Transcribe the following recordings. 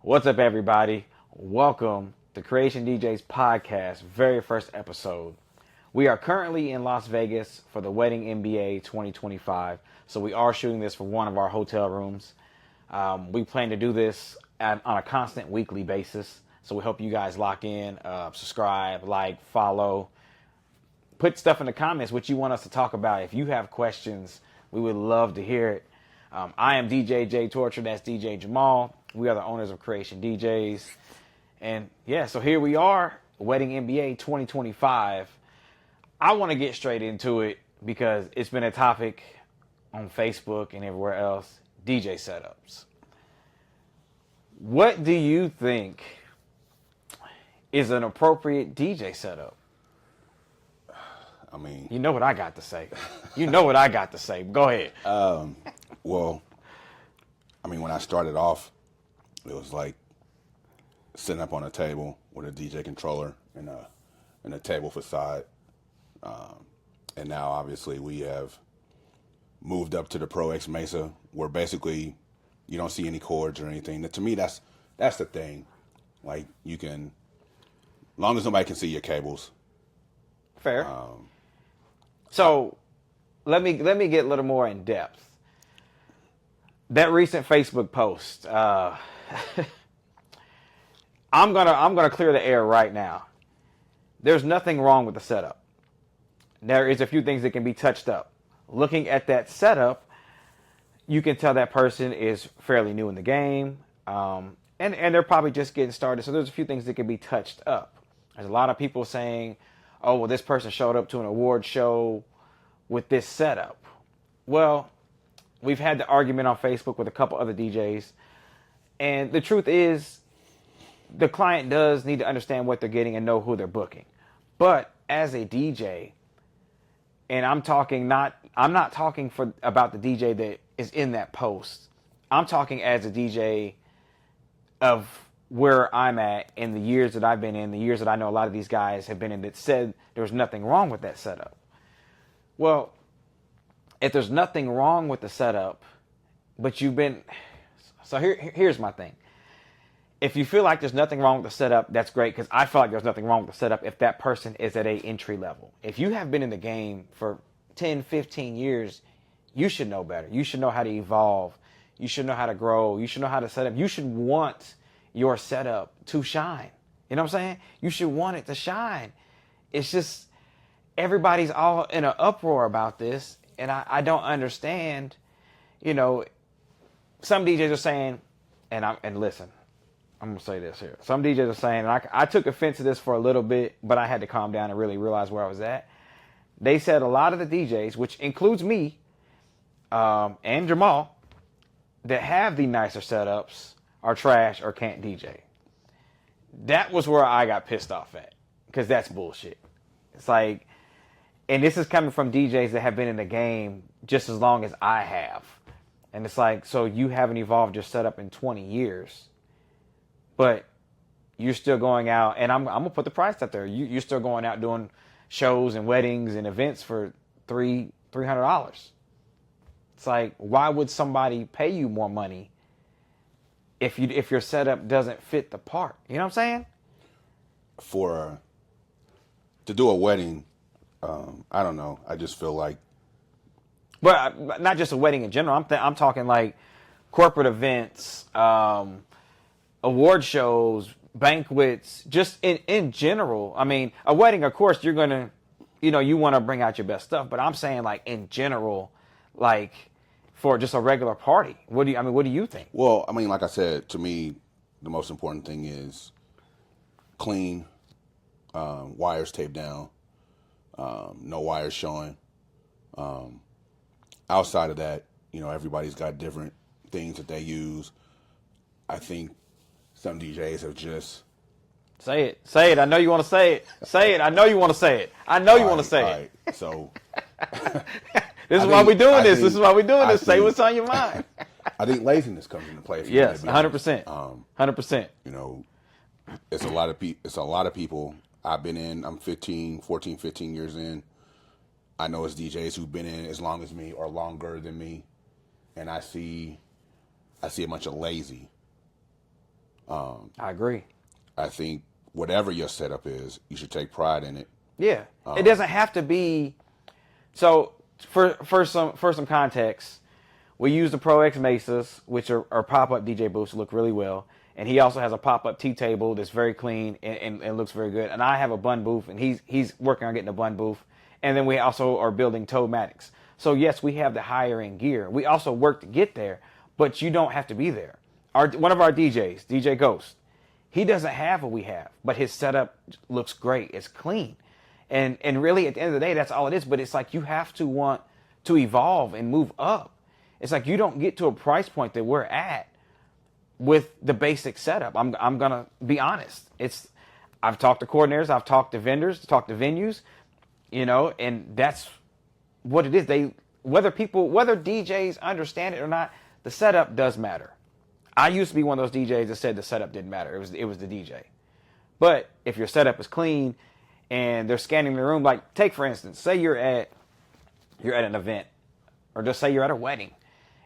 What's up, everybody? Welcome to Kreation DJs podcast, very first episode. We are currently in Las Vegas for the Wedding NBA 2025, so we are shooting this for one of our hotel rooms. We plan to do this on a constant weekly basis, so we hope you guys lock in, subscribe, like, follow. Put stuff in the comments what you want us to talk about. If you have questions, we would love to hear it. I am DJ Jtorcher, that's DJ Jamaal. We are the owners of Kreation DJs. And yeah, so here we are, Wedding NBA 2025. I want to get straight into it because it's been a topic on Facebook and everywhere else, DJ setups. What do you think is an appropriate DJ setup? I mean, you know what I got to say. You know what I got to say. Go ahead. Well, I mean, when I started off, it was like sitting up on a table with a DJ controller and a table for side. And now, obviously, we have moved up to the Pro X Mesa, where basically you don't see any cords or anything. To me, that's the thing. Like, you can, as long as nobody can see your cables. Fair. So let me get a little more in depth. That recent Facebook post, I'm gonna clear the air right now. There's nothing wrong with the setup. There is a few things that can be touched up. Looking at that setup, you can tell that person is fairly new in the game, and they're probably just getting started. So there's a few things that can be touched up. There's a lot of people saying, oh, well, this person showed up to an award show with this setup. Well, we've had the argument on Facebook with a couple other DJs. And the truth is, the client does need to understand what they're getting and know who they're booking. But as a DJ, and I'm not talking about the DJ that is in that post. I'm talking as a DJ of where I'm at in the years that I've been in, the years that I know a lot of these guys have been in, that said there was nothing wrong with that setup. Well, if there's nothing wrong with the setup, but you've been... So here's my thing. If you feel like there's nothing wrong with the setup, that's great, because I feel like there's nothing wrong with the setup if that person is at a entry level. If you have been in the game for 10, 15 years, you should know better. You should know how to evolve. You should know how to grow. You should know how to set up. You should want your setup to shine. You know what I'm saying? You should want it to shine. It's just everybody's all in an uproar about this, and I don't understand. You know, some DJs are saying, and listen, I'm gonna say this here. Some DJs are saying, and I took offense to this for a little bit, but I had to calm down and really realize where I was at. They said a lot of the DJs, which includes me and Jamaal, that have the nicer setups are trash or can't DJ. That was where I got pissed off at, because that's bullshit. It's like, and this is coming from DJs that have been in the game just as long as I have. And it's like, so you haven't evolved your setup in 20 years, but you're still going out, and I'm going to put the price out there. You're still going out doing shows and weddings and events for $300. It's like, why would somebody pay you more money if your setup doesn't fit the part? You know what I'm saying? To do a wedding, I don't know. I just feel like, but not just a wedding in general. I'm talking like corporate events, award shows, banquets, just in general. I mean, a wedding, of course, you're gonna, you want to bring out your best stuff. But I'm saying, like, in general, like, for just a regular party, what do you think? Well, I mean, like I said, to me, the most important thing is clean, wires taped down, no wires showing. Outside of that, everybody's got different things that they use. I think some DJs have just... Say it. I know you want to say it. Say it. I know you want to say it. I know you want to say it. Right. So... This is why we're doing this. This is why we're doing this. Say what's on your mind. I think laziness comes into play. Yes, 100%. 100%. It's a lot of people. I've been in. I'm 15 years in. I know it's DJs who've been in as long as me or longer than me, and I see a bunch of lazy I agree. I think whatever your setup is, you should take pride in it. Yeah, it doesn't have to be. So for some context, we use the Pro X Mesas, which are pop-up DJ booths, look really well. And he also has a pop-up tea table that's very clean and looks very good. And I have a bun booth, and he's working on getting a bun booth. And then we also are building Toadmatics. So yes, we have the higher end gear. We also work to get there, but you don't have to be there. One of our DJs, DJ Ghost, he doesn't have what we have, but his setup looks great. It's clean. And really, at the end of the day, that's all it is. But it's like you have to want to evolve and move up. It's like you don't get to a price point that we're at with the basic setup. I'm gonna be honest. I've talked to coordinators, I've talked to vendors, talked to venues, and that's what it is. Whether DJs understand it or not, the setup does matter. I used to be one of those DJs that said the setup didn't matter. It was the DJ. But if your setup is clean and they're scanning the room, like take for instance, say you're at an event, or just say you're at a wedding,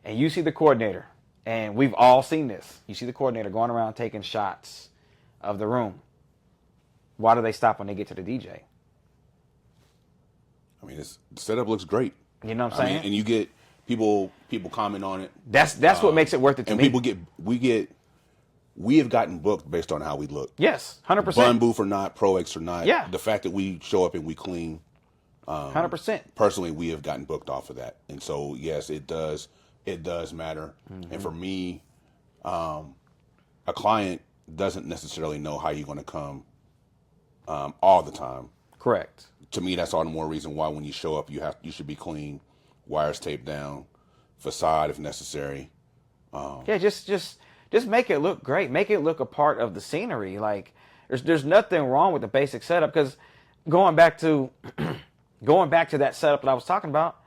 and you see the coordinator, and we've all seen this. You see the coordinator going around taking shots of the room. Why do they stop when they get to the DJ? I mean, the setup looks great. You know what I'm saying? And you get people comment on it. That's what makes it worth it to me. And we have gotten booked based on how we look. Yes, 100%. Bun booth or not, Pro X or not. Yeah. The fact that we show up and we clean. 100%. Personally, we have gotten booked off of that, and so yes, it does matter. Mm-hmm. And for me, a client doesn't necessarily know how you're going to come all the time. Correct. To me, that's all the more reason why when you show up, you should be clean, wires taped down, facade if necessary. Yeah, just make it look great. Make it look a part of the scenery. Like there's nothing wrong with the basic setup, because going back to that setup that I was talking about,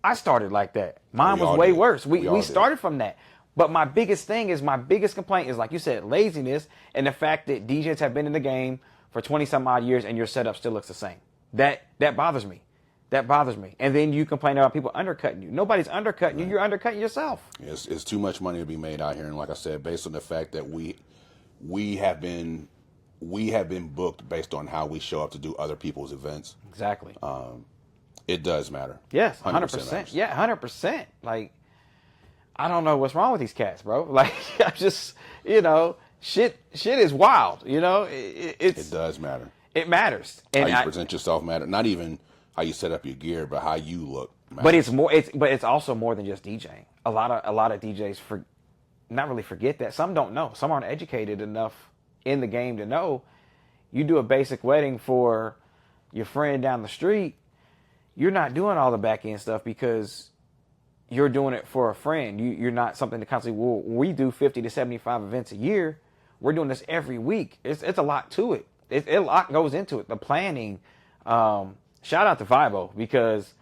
I started like that. Mine was way worse. We started from that. But my biggest complaint is, like you said, laziness, and the fact that DJs have been in the game for 20 some odd years and your setup still looks the same. That bothers me. That bothers me. And then you complain about people undercutting you. Nobody's undercutting you. You're undercutting yourself. It's too much money to be made out here. And like I said, based on the fact that we have been booked based on how we show up to do other people's events. Exactly. It does matter. Yes, 100%. Yeah, 100%. Like, I don't know what's wrong with these cats, bro. Like, I just, shit is wild. It does matter. It matters. And how you present yourself matters. Not even how you set up your gear, but how you look matters. But it's also more than just DJing. A lot of DJs not really forget that. Some don't know. Some aren't educated enough in the game to know. You do a basic wedding for your friend down the street, you're not doing all the back end stuff because you're doing it for a friend. You're not something to constantly, we do 50 to 75 events a year. We're doing this every week. It's a lot to it. A lot goes into it. The planning. Shout out to Vibo, because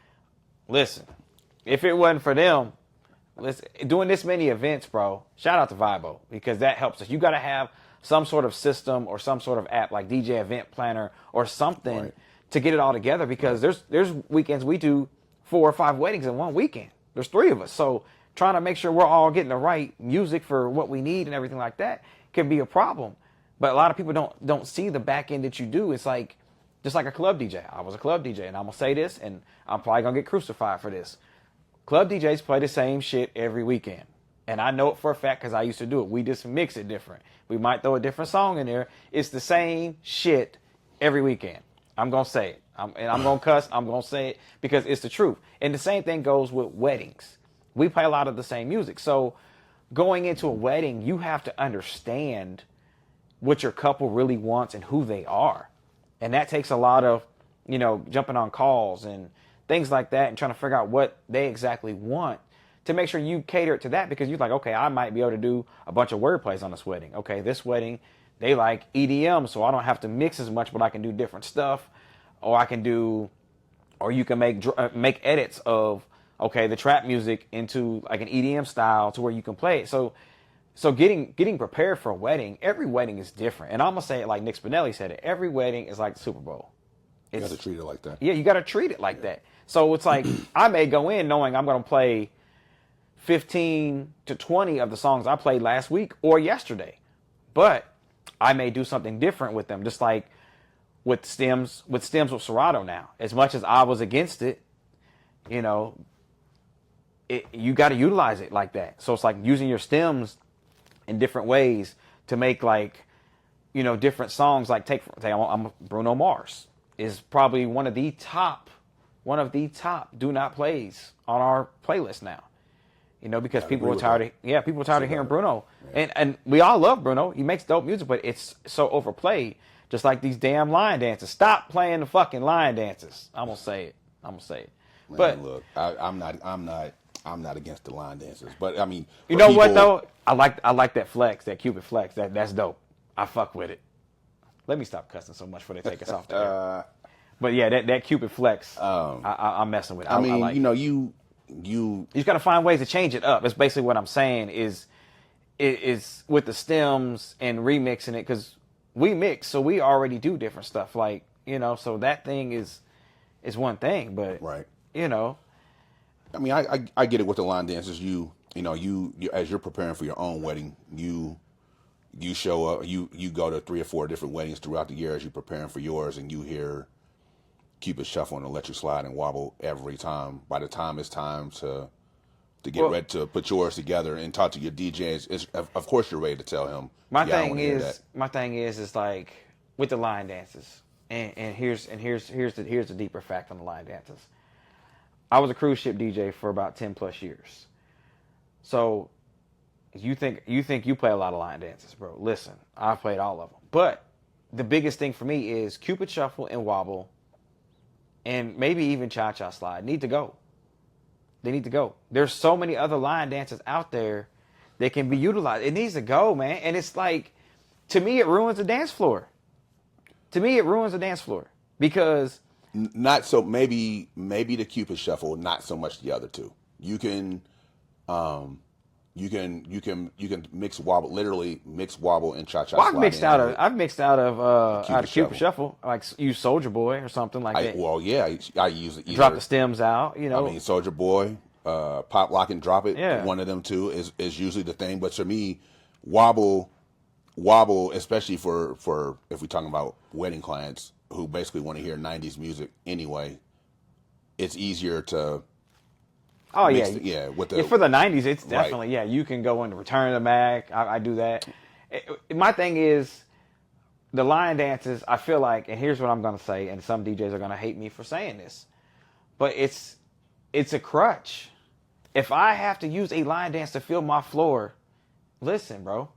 listen, if it wasn't for them, doing this many events, bro, shout out to Vibo, because that helps us. You got to have some sort of system or some sort of app like DJ Event Planner or something, right, to get it all together, because there's weekends we do 4 or 5 weddings in one weekend. There's 3 of us. So trying to make sure we're all getting the right music for what we need and everything like that can be a problem. But a lot of people don't see the back end that you do. It's like, just like a club DJ. I was a club DJ, and I'm going to say this, and I'm probably going to get crucified for this. Club DJs play the same shit every weekend. And I know it for a fact because I used to do it. We just mix it different. We might throw a different song in there. It's the same shit every weekend. I'm going to say it. I'm going to cuss. I'm going to say it because it's the truth. And the same thing goes with weddings. We play a lot of the same music. So going into a wedding, you have to understand what your couple really wants and who they are. And that takes a lot of, jumping on calls and things like that and trying to figure out what they exactly want to make sure you cater it to that, because you're like, okay, I might be able to do a bunch of wordplays on this wedding. Okay, this wedding, they like EDM, so I don't have to mix as much, but I can do different stuff. Or you can make edits of, okay, the trap music into like an EDM style to where you can play it. So getting prepared for a wedding, every wedding is different. And I'm going to say it like Nick Spinelli said it. Every wedding is like the Super Bowl. You got to treat it like that. Yeah, you got to treat it like that. So it's like, I may go in knowing I'm going to play 15 to 20 of the songs I played last week or yesterday. But I may do something different with them, just like with stems with Serato now. As much as I was against it, you know, you got to utilize it like that. So it's like using your stems in different ways to make like, you know, different songs. Like I'm Bruno Mars is probably one of the top do not plays on our playlist now. You know, because people are tired of hearing Bruno. Yeah. And we all love Bruno. He makes dope music, but it's so overplayed. Just like these damn line dances. Stop playing the fucking line dances. I'm gonna say it. Man, but look, I'm not against the line dances. But I mean, you know what though? I like that flex, that Cupid flex. That's dope. I fuck with it. Let me stop cussing so much before they take us off the air. But yeah, that Cupid flex, I'm messing with it. I mean, like you know, you just got to find ways to change it up. That's basically what I'm saying is with the stems and remixing it, because we mix, so we already do different stuff. Like, you know, so that thing is one thing, but right, you know, I mean, I get it with the line dances. You know, you as you're preparing for your own wedding, you show up, you go to 3 or 4 different weddings throughout the year as you're preparing for yours, and you hear Cupid Shuffle and Electric Slide and Wobble every time. By the time it's time to get ready to put yours together and talk to your DJs, of course you're ready to tell him. My thing is like with the line dances, and here's the deeper fact on the line dances. I was a cruise ship DJ for about 10 plus years. So you think you play a lot of line dances, bro. Listen, I've played all of them. But the biggest thing for me is Cupid Shuffle and Wobble, and maybe even Cha-Cha Slide need to go. They need to go. There's so many other line dances out there that can be utilized. It needs to go, man. And it's like, to me, it ruins the dance floor. Because not so maybe the Cupid Shuffle, not so much the other two. You can mix Wobble, literally mix Wobble and Cha-Cha Slide. I've mixed out of Cupid Shuffle, like use Soldier Boy or something like that. Well, yeah, I use it. Drop the stems out, you know. I mean, Soldier Boy, Pop, Lock, and Drop It. Yeah. One of them two is usually the thing. But for me, Wobble, especially for if we're talking about wedding clients who basically want to hear 90s music anyway, it's easier to. Oh yeah, for the 90s, it's definitely right. Yeah. You can go into Return of the Mac. I do that. My thing is the line dances. I feel like, and here's what I'm gonna say, and some DJs are gonna hate me for saying this, but it's a crutch. If I have to use a line dance to fill my floor, listen, bro.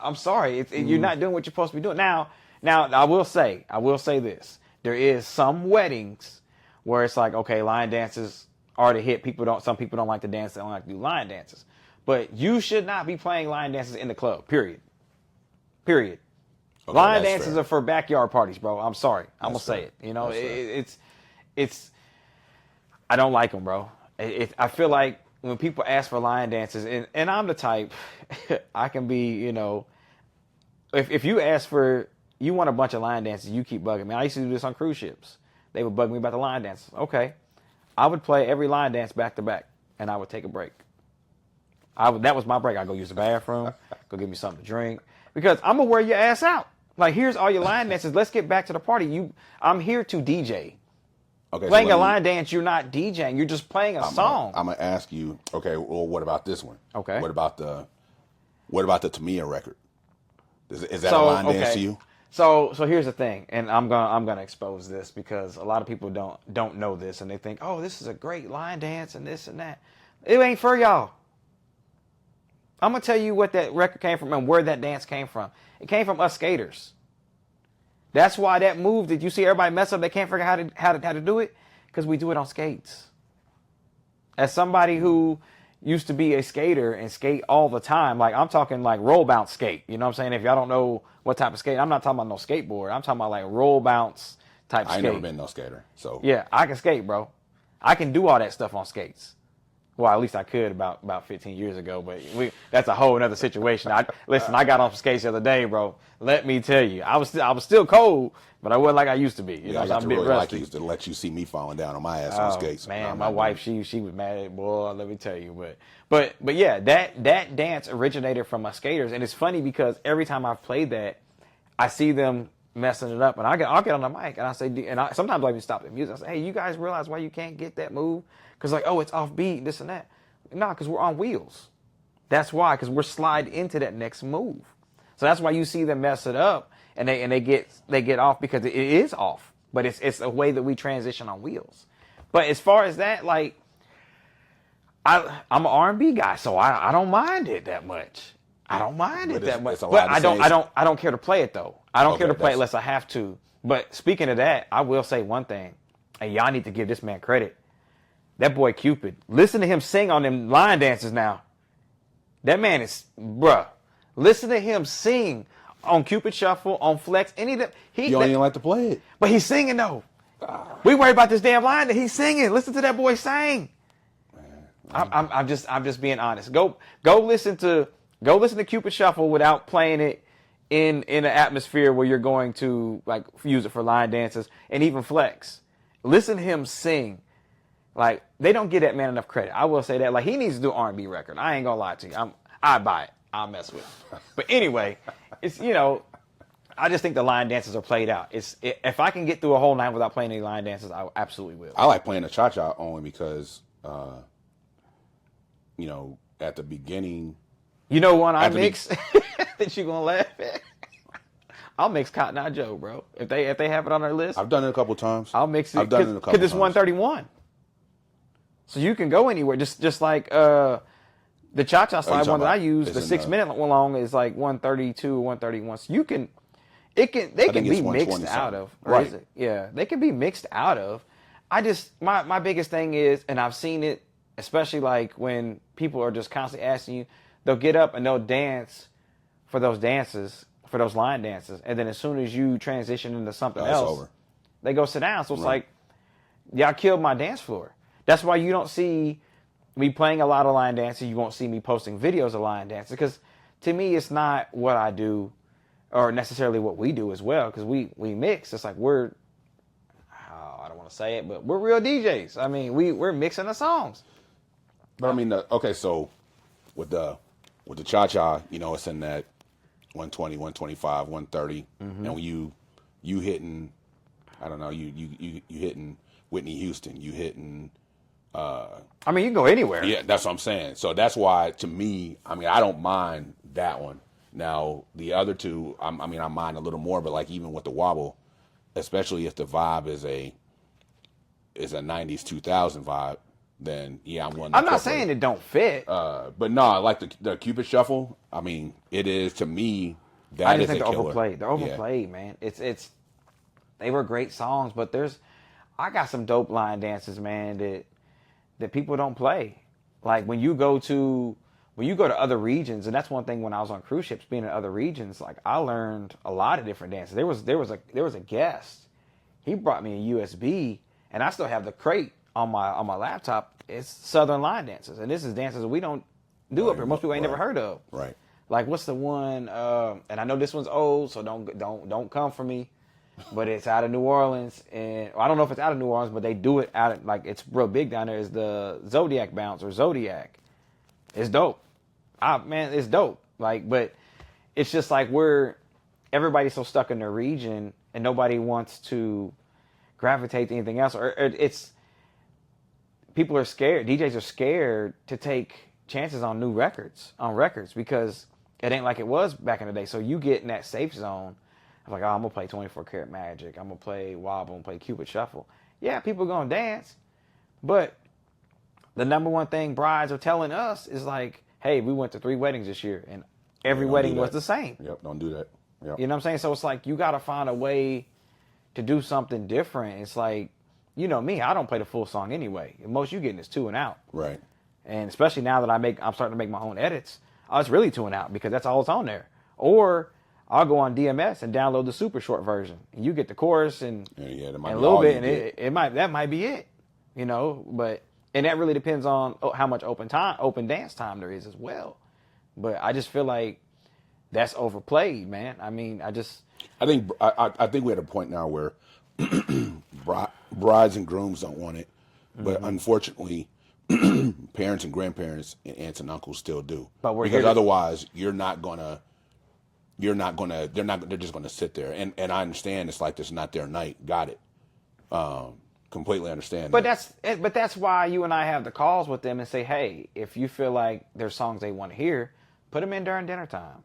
I'm sorry. You're not doing what you're supposed to be doing. Now, I will say this. There is some weddings where it's like, okay, line dances are the hit. Some people don't like to dance. They don't like to do line dances. But you should not be playing line dances in the club, period. Okay, line dances fair. Are for backyard parties, bro. I'm sorry. I'm going to say it. You know, it's I don't like them, bro. I feel like when people ask for line dances, and I'm the type, I can be, you know, if you ask for, you want a bunch of line dances, you keep bugging me. I used to do this on cruise ships. They would bug me about the line dances. Okay. I would play every line dance back to back, and I would take a break. That was my break. I'd go use the bathroom, go get me something to drink, because I'm going to wear your ass out. Like, here's all your line dances. Let's get back to the party. I'm here to DJ. Okay, playing a line dance, you're not DJing. You're just playing a song. I'm going to ask you, okay, well, what about this one? Okay. What about the Tamia record? Is that a line dance to you? So here's the thing, and I'm gonna expose this because a lot of people don't know this, and they think, oh, this is a great line dance and this and that. It ain't for y'all. I'm gonna tell you what that record came from and where that dance came from. It came from us skaters. That's why that move that you see everybody mess up, they can't figure out how to do it, because we do it on skates. As somebody who used to be a skater and skate all the time, like I'm talking like roll bounce skate. You know what I'm saying? If y'all don't know what type of skate, I'm not talking about no skateboard. I'm talking about like roll bounce type skate. I ain't never been no skater, so yeah, I can skate, bro. I can do all that stuff on skates. Well, at least I could about 15 years ago, but that's a whole other situation. Listen, I got on some skates the other day, bro. Let me tell you, I was still cold, but I wasn't like I used to be. You know, I got I'm to a bit really rusty. like you to let you see me falling down on my ass on skates. Man, my wife, she was mad at boy. Let me tell you, but yeah, that dance originated from my skaters, and it's funny because every time I've played that, I see them messing it up, and I'll get on the mic and I say, and sometimes I even stop the music. I say, hey, you guys realize why you can't get that move? Because like, oh, it's off beat, this and that. Nah, because we're on wheels. That's why, because we're sliding into that next move. So that's why you see them mess it up, and they get off because it is off. But it's a way that we transition on wheels. But as far as that, like, I'm an R&B guy, so I don't mind it that much. I don't mind it that much. But I don't care to play it though. I don't care to play it unless I have to. But speaking of that, I will say one thing, and y'all need to give this man credit. That boy Cupid. Listen to him sing on them line dances now. That man is, bruh. Listen to him sing on Cupid Shuffle, on Flex, any of them. You don't even like to play it. But he's singing though. We worry about this damn line that he's singing. Listen to that boy sing. I'm just being honest. Go listen to Cupid Shuffle without playing it in an atmosphere where you're going to like use it for line dances, and even Flex. Listen to him sing. Like, they don't give that man enough credit. I will say that. Like, he needs to do an R&B record. I ain't gonna lie to you. I buy it. I'll mess with it. But anyway, it's, you know, I just think the line dances are played out. If I can get through a whole night without playing any line dances, I absolutely will. I like playing the cha-cha only because, you know, at the beginning. You know one I mix that you gonna laugh at? I'll mix Cotton Eye Joe, bro. If they have it on their list. I've done it a couple times. I'll mix it. I've done it a couple times. Because it's 131. So you can go anywhere. Just like the cha-cha slide one that I use, the 6 minute long is like 132, 131. So they can be mixed out of. Right. Yeah, they can be mixed out of. My biggest thing is, and I've seen it, especially like when people are just constantly asking you, they'll get up and they'll dance for those dances, for those line dances. And then as soon as you transition into something else, over. They go sit down. So it's like, y'all killed my dance floor. That's why you don't see me playing a lot of line dances. You won't see me posting videos of line dances because to me, it's not what I do or necessarily what we do as well because we mix. It's like I don't want to say it, but we're real DJs. I mean, we're mixing the songs. But I mean, okay, so with the cha-cha, you know, it's in that 120, 125, 130. Mm-hmm. And when you hitting, I don't know, you hitting Whitney Houston, you hitting... I mean, you can go anywhere. Yeah, that's what I'm saying. So that's why, to me, I mean, I don't mind that one. Now, the other two, I mind a little more, but like even with the wobble, especially if the vibe is a 90s, 2000 vibe, then yeah, I'm not saying it don't fit. But no, I like the Cupid Shuffle. I mean, it is, to me, that is a killer. I think they're overplayed, man. It's they were great songs, but I got some dope line dances, man, that people don't play. Like when you go to other regions, and that's one thing when I was on cruise ships, being in other regions, like I learned a lot of different dances. There was a guest. He brought me a USB, and I still have the crate on my laptop. It's Southern line dances, and this is dances that we don't do up here. Most people ain't never heard of. Right. Like what's the one? And I know this one's old, so don't come for me. But it's out of New Orleans, and I don't know if it's out of New Orleans, but they do it out of, like, it's real big down there. Is the Zodiac bounce or Zodiac? It's dope. Man, it's dope. Like, but it's just like everybody's so stuck in their region, and nobody wants to gravitate to anything else. Or it's people are scared. DJs are scared to take chances on records because it ain't like it was back in the day. So you get in that safe zone. I'm like, I'm going to play 24 Karat Magic. I'm going to play Wobble and play Cupid Shuffle. Yeah, people are going to dance. But the number one thing brides are telling us is like, hey, we went to 3 weddings this year, and every wedding was the same. Yep, don't do that. Yep. You know what I'm saying? So it's like you got to find a way to do something different. It's like, you know me, I don't play the full song anyway. The most you getting is 2 and out. Right. And especially now that I'm starting to make my own edits, it's really 2 and out because that's all that's on there. Or I'll go on DMS and download the super short version. And you get the chorus and a little bit, and that might be it, you know. But And that really depends on how much open dance time there is as well. But I just feel like that's overplayed, man. I mean, I think we're at a point now where brides and grooms don't want it, but unfortunately, parents and grandparents and aunts and uncles still do. But because otherwise, they're just gonna sit there. And I understand it's like this is not their night. Got it. Completely understand. But that's why you and I have the calls with them and say, hey, if you feel like there's songs they want to hear, put them in during dinner time.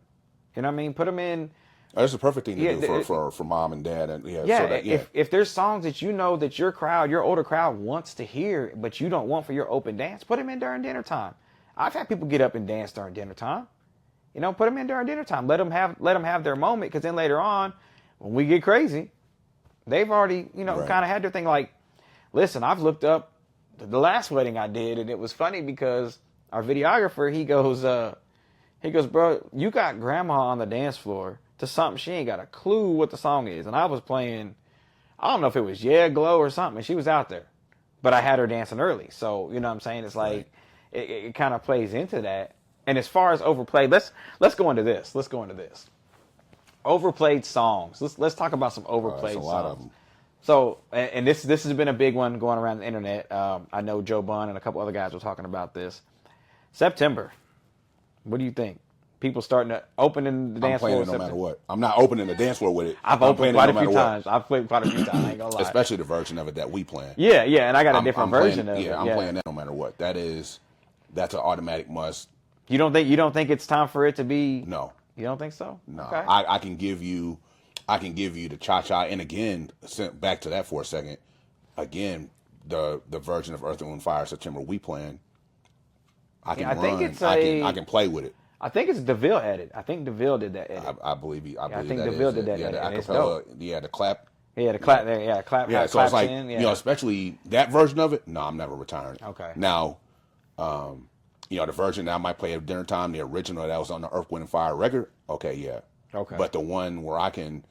You know what I mean? Put them in. That's the perfect thing to do for mom and dad. And if there's songs that you know that your older crowd wants to hear, but you don't want for your open dance, put them in during dinner time. I've had people get up and dance during dinner time. You know, put them in during dinner time. Let them have their moment, because then later on, when we get crazy, they've already, kind of had their thing. Like, listen, I've looked up the last wedding I did, and it was funny because our videographer, he goes, bro, you got grandma on the dance floor to something she ain't got a clue what the song is. And I was playing, I don't know if it was Yeah Glow or something, and she was out there. But I had her dancing early. So, you know what I'm saying? It's like, it kind of plays into that. And as far as overplayed, let's go into this. Overplayed songs. Let's talk about some overplayed songs. A lot of them. So, and this has been a big one going around the internet. I know Joe Bunn and a couple other guys were talking about this. September. What do you think? People starting to open in the dance floor. I'm playing it no matter what. I'm not opening the dance floor with it. I've opened quite a few times. I've played quite a few times. I ain't gonna lie. Especially the version of it that we playing. Yeah, and I got a different version of it. Yeah, I'm playing that no matter what. That's an automatic must. You don't think it's time for it to be? No. You don't think so? No. Okay. I can give you the cha-cha, and again, back to that for a second. Again, the version of Earth, Wind, Fire, September we playing. I can play with it. I think it's DeVille edit. I think DeVille did that edit. I believe DeVille did that edit. The acapella, the clap. Yeah, the clap there. Yeah, clap. Yeah, so it's like, especially that version of it. No, I'm never retiring it. Okay. Now, the version that I might play at dinner time, the original that was on the Earth, Wind, and Fire record. Okay, yeah. Okay. But the one where I can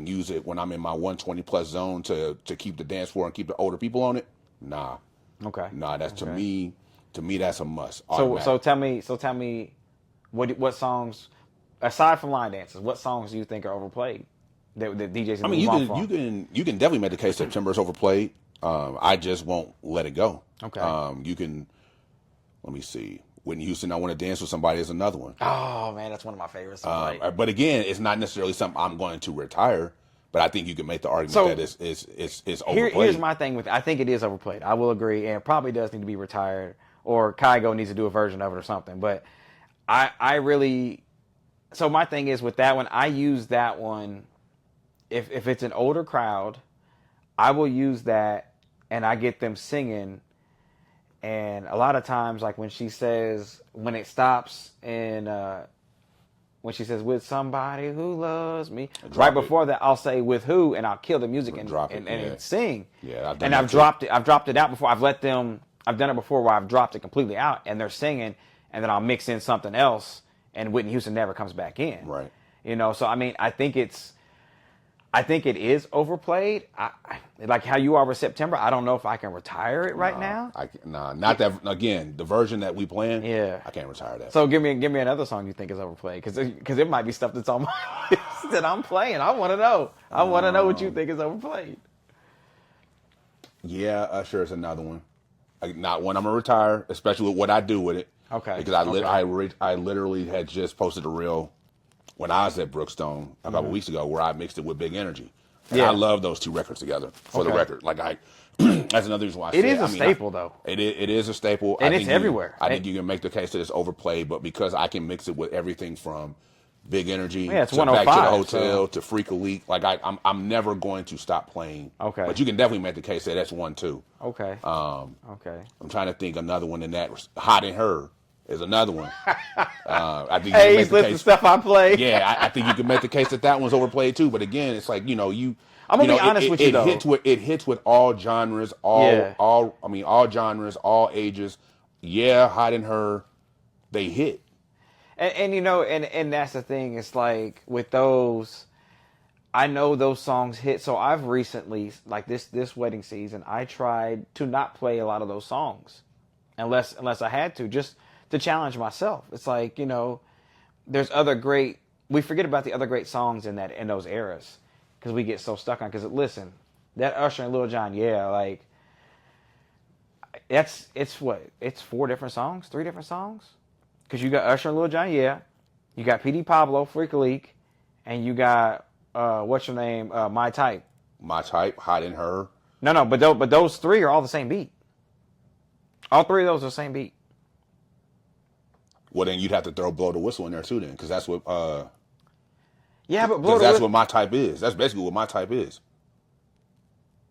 use it when I'm in my 120 plus zone to keep the dance floor and keep the older people on it. Nah. Okay. Nah, that's to me that's a must. So tell me, what songs, aside from line dances, what songs do you think are overplayed? That DJs. I mean, you can definitely make the case September is overplayed. I just won't let it go. Okay. You can. Let me see. Whitney Houston, I Want to Dance with Somebody is another one. Oh man, that's one of my favorites. But again, it's not necessarily something I'm going to retire. But I think you can make the argument that it's overplayed. Here's my thing with it. I think it is overplayed. I will agree, and it probably does need to be retired, or Kygo needs to do a version of it or something. But I really, so my thing is with that one, I use that one. If it's an older crowd, I will use that, and I get them singing. And a lot of times, like when it stops and when she says with somebody who loves me, right before that I'll say with who, and I'll kill the music and sing. Yeah, I've dropped it out before. I've done it before where I've dropped it completely out and they're singing, and then I'll mix in something else, and Whitney Houston never comes back in. Right. So I mean, I think it is overplayed. Like how you are with September. I don't know if I can retire it right now. Not that. Again, the version that we playing. Yeah, I can't retire that. So give me another song you think is overplayed, because it might be stuff that's on my list that I'm playing. I want to know. I want to know what you think is overplayed. Yeah, Usher is another one. Not one I'm gonna retire, especially with what I do with it. Okay. Because I literally had just posted a reel when I was at Brookstone a couple weeks ago, where I mixed it with Big Energy. And I love those two records together, for the record. Like that's another reason why I it is a staple, though. It is a staple. And it's everywhere. I think you can make the case that it's overplayed, but because I can mix it with everything from Big Energy to Back to the 105, Hotel to Freak a Leak, like I'm never going to stop playing. Okay. But you can definitely make the case that that's one too. Okay. Okay. I'm trying to think another one in that. Hot in Her is another one. I think hey, he's listening to stuff I play. Yeah, I think you can make the case that one's overplayed too. But again, it's like, I'm gonna be honest with you though. It hits with all genres, all genres, all ages. Yeah, Hot in Her, they hit. And that's the thing. It's like with those, I know those songs hit. So I've recently, like this wedding season, I tried to not play a lot of those songs. unless I had to, just to challenge myself. It's like, there's other great. We forget about the other great songs in those eras because we get so stuck on. Because listen, that Usher and Lil Jon, like it's 4 different songs, 3 different songs. Because you got Usher and Lil Jon, you got PD Pablo, Freak a Leak, and you got what's your name, My Type. My Type, Hot in Her. No, but those 3 are all the same beat. All 3 of those are the same beat. Well, then you'd have to throw Blow the Whistle in there too, then, because that's what. Yeah, but that's what My Type is. That's basically what My Type is.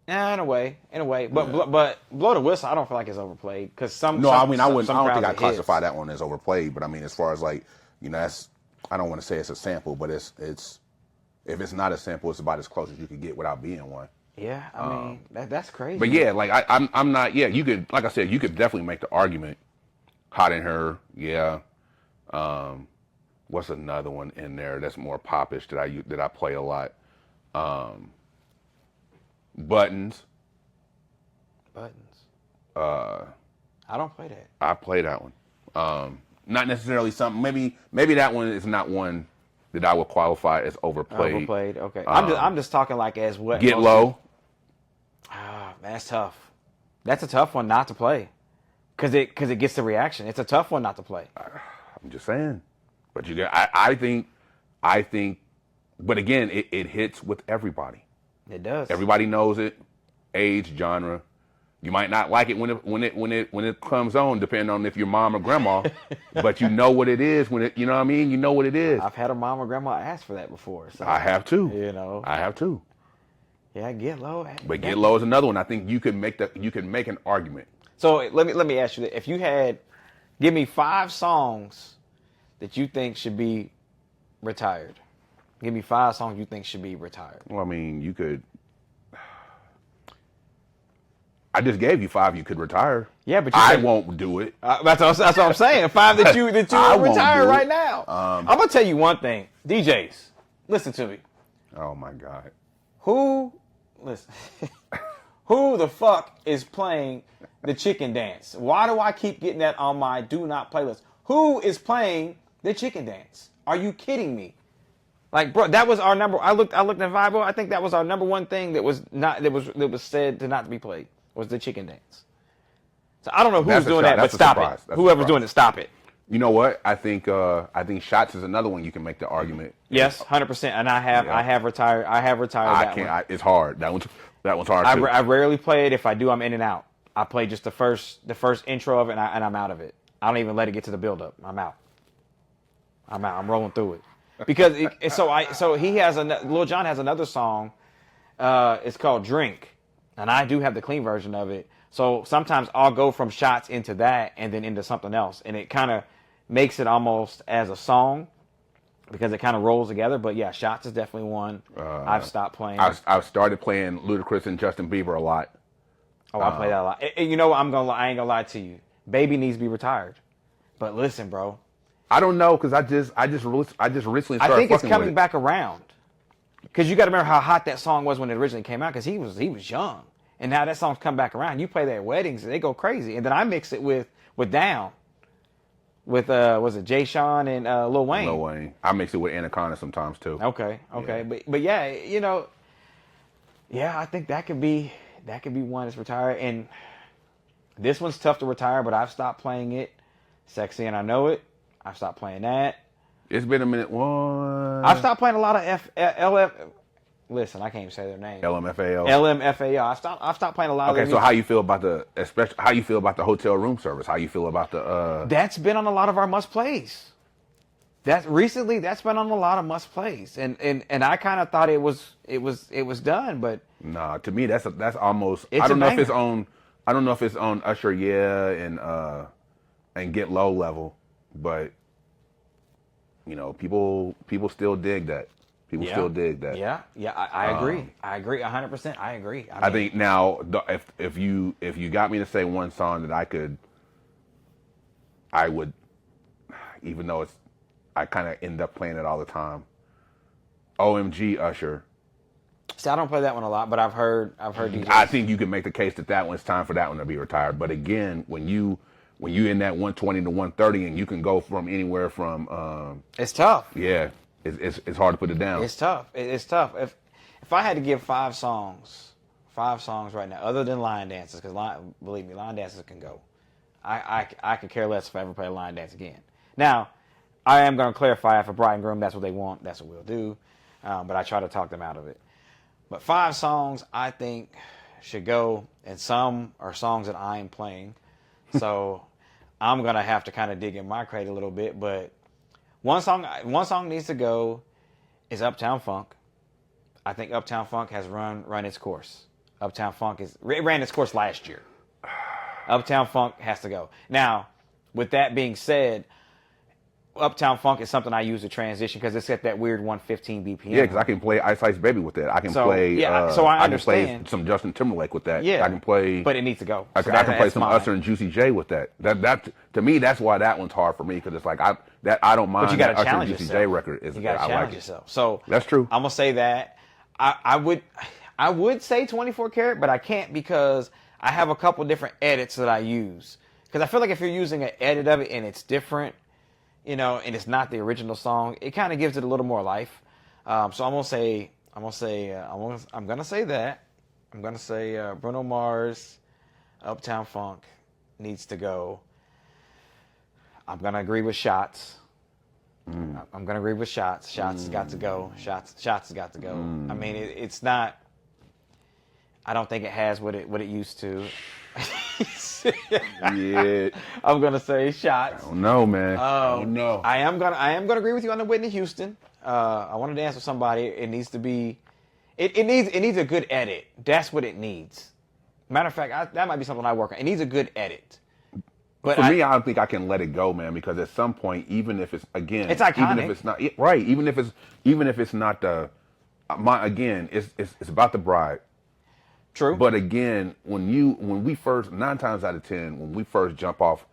Yeah, in a way, but Blow the Whistle, I don't feel like it's overplayed because some. No, I mean, I don't think I hits. classify that one as overplayed. But I mean, as far as like, that's, I don't want to say it's a sample, but it's if it's not a sample, it's about as close as you could get without being one. Yeah, I mean that's crazy. But yeah, like I'm not. Yeah, you could, like I said, you could definitely make the argument. Hot in Her, yeah. What's another one in there that's more popish that I play a lot? Buttons. I don't play that. I play that one. Not necessarily something. Maybe that one is not one that I would qualify as overplayed. Overplayed. Okay. I'm just talking like as what. Get Low. Ah, man, that's tough. That's a tough one not to play, because it gets the reaction. It's a tough one not to play. I'm just saying, but I think, but again, it hits with everybody. It does. Everybody knows it. Age, genre. You might not like it when it comes on, depending on if your mom or grandma, but you know what it is when it. You know what I mean? You know what it is. I've had a mom or grandma ask for that before. So, I have too. I have too. Yeah, Get Low. But Get Low is another one. I think you could make an argument. So let me ask you that: if you give me 5 songs that you think should be retired. Give me 5 songs you think should be retired. Well, I mean, you could. I just gave you 5 you could retire. Yeah, but I won't do it. That's what I'm saying. 5 that you would retire right now. I'm gonna tell you one thing, DJs. Listen to me. Oh my God. Who the fuck is playing the chicken dance? Why do I keep getting that on my do not playlist? Who is playing the chicken dance? Are you kidding me? Like, bro, that was our number. I looked at Vibo. I think that was our number one thing that was said to not be played was the chicken dance. So I don't know who's doing that, but stop it. Whoever's doing it, stop it. You know what? I think Shots is another one you can make the argument. Yes, 100%. And I have retired. I have retired that one. It's hard. That one's hard too. I rarely play it. If I do, I'm in and out. I play just the first intro of it, and I'm out of it. I don't even let it get to the build up. I'm out. I'm rolling through it. Because so he has Lil Jon has another song. It's called Drink, and I do have the clean version of it. So sometimes I'll go from Shots into that and then into something else, and it kind of makes it almost as a song because it kind of rolls together. But yeah, Shots is definitely one. I've stopped playing. I've started playing Ludacris and Justin Bieber a lot. Oh, I play that a lot. You know what? I ain't gonna lie to you. Baby needs to be retired. But listen, bro. I don't know because I just recently started. I think it's coming with it. back around. Because you got to remember how hot that song was when it originally came out. Because he was young, and now that song's come back around. You play that at weddings, and they go crazy. And then I mix it with Down, with was it Jay Sean and Lil Wayne? Lil Wayne. I mix it with Anaconda sometimes too. Okay, yeah. But yeah, I think that could be one that's retired. And this one's tough to retire, but I've stopped playing it. Sexy and I Know It. I've stopped playing that. It's been a minute. What? I've stopped playing a lot of LF. Listen, I can't even say their name. LMFAO. LMFAO. I've stopped playing a lot of Okay, so how you feel about the hotel room service? How you feel about the That's been on a lot of our must plays. That's been on a lot of must plays. And I kind of thought it was done, but nah, to me that's almost it's I don't know banger. if it's on Usher and Get Low level, but people still dig that. People still dig that. Yeah, I agree. I agree 100%. I agree. I think now, if you got me to say one song that I would, even though I kind of end up playing it all the time. OMG Usher. See, I don't play that one a lot, but I've heard DJs. I think you can make the case that it's time for that one to be retired. But again, when you when you in that 120 to 130, and you can go from anywhere from. It's tough. Yeah, it's hard to put it down. It's tough. It's tough. If I had to give 5 songs right now, other than line dances, because believe me, line dances can go. I could care less if I ever play a line dance again. Now, I am going to clarify, if a bride and groom, that's what they want, that's what we'll do. But I try to talk them out of it. But 5 songs I think should go, and some are songs that I am playing. So I'm going to have to kind of dig in my crate a little bit. But one song needs to go is Uptown Funk. I think Uptown Funk has run its course. Uptown Funk it ran its course last year. Uptown Funk has to go. Now, with that being said, Uptown Funk is something I use to transition because it's at that weird 115 BPM. Yeah, because I can play Ice Ice Baby with that. I can play. Yeah, so I understand. I can play some Justin Timberlake with that. Yeah, I can play. But it needs to go. I can play some Usher and Juicy J with that. That to me, that's why that one's hard for me, because it's like I don't mind. But you got to Usher challenge and Juicy yourself. J record. You got to challenge yourself. So that's true. I'm gonna say that. I would say 24 karat, but I can't because I have a couple different edits that I use. Because I feel like if you're using an edit of it and it's different, and it's not the original song, it kind of gives it a little more life. So I'm gonna say that. I'm gonna say Bruno Mars, Uptown Funk needs to go. I'm gonna agree with Shots. I'm gonna agree with Shots. Shots has got to go. Shots has got to go. I mean, it's not. I don't think it has what it used to. Yeah. I'm gonna say Shots. I don't know, man. I don't know. I am gonna agree with you on the Whitney Houston. I want to dance with somebody. It needs to be. It needs a good edit. That's what it needs. Matter of fact, that might be something I work on. It needs a good edit. But for me, I don't think I can let it go, man, because at some point, even if it's it's iconic. even if it's not right, even if it's not it's about the bride. True. But again, when we first 9 times out of 10, when we first jump off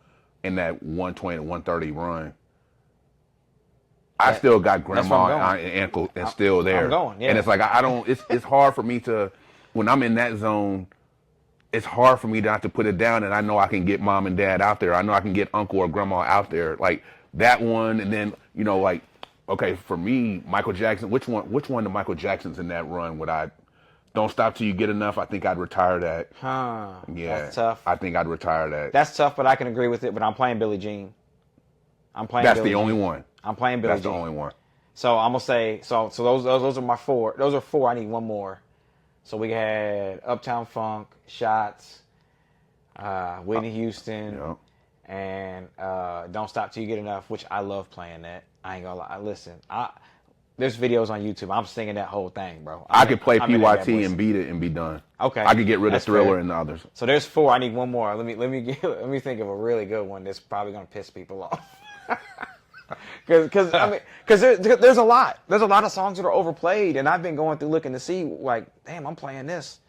in that 120 to 130 run, I still got grandma and uncle and still there. I'm going, yeah. And it's like I don't. It's hard for me to, when I'm in that zone. It's hard for me not to put it down, and I know I can get mom and dad out there. I know I can get uncle or grandma out there, like that one. And then like, okay, for me, Michael Jackson. Which one of Michael Jackson's in that run would I? Don't Stop Till You Get Enough. I think I'd retire that. Yeah, that's tough. I think I'd retire that. That's tough, but I can agree with it. But I'm playing Billie Jean. That's the only one. I'm playing Billie Jean. That's the only one. So I'm gonna say so. Those are my 4. Those are 4. I need one more. So we had Uptown Funk, Shots, Whitney Houston, and Don't Stop Till You Get Enough, which I love playing that. I ain't gonna lie. Listen, there's videos on YouTube. I'm singing that whole thing, bro. I could play PYT and beat it and be done. Okay. I could get rid of Thriller fair. and the others. So there's 4. I need one more. Let me think of a really good one that's probably gonna piss people off. Because there's a lot. There's a lot of songs that are overplayed, and I've been going through looking to see, like, damn, I'm playing this,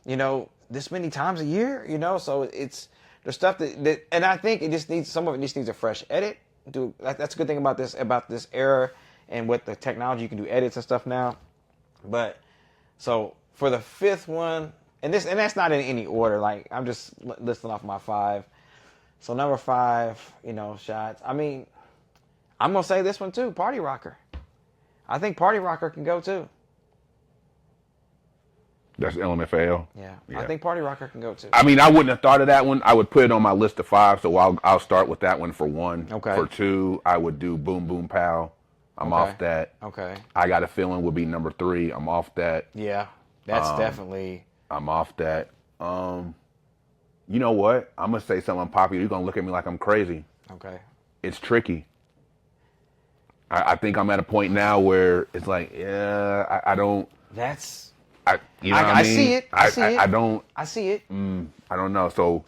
this many times a year, So it's the stuff that, and I think some of it just needs a fresh edit. That's a good thing about this era and with the technology, you can do edits and stuff now. But so for the 5th one, and that's not in any order. Like, I'm just listing off my 5. So number 5, Shots. I mean, I'm going to say this one too, Party Rocker. I think Party Rocker can go too. That's LMFAO? Yeah. I think Party Rocker can go too. I mean, I wouldn't have thought of that one. I would put it on my list of 5, so I'll start with that one for 1. Okay. For 2, I would do Boom Boom Pow. I'm off that. Okay. I Got a Feeling would be number 3. I'm off that. Yeah. That's definitely... I'm off that. You know what? I'm going to say something unpopular. You're going to look at me like I'm crazy. Okay. It's Tricky. I think I'm at a point now where it's like, yeah, I don't. That's. What I mean? See it. I see it. I don't. I see it. I don't know. So,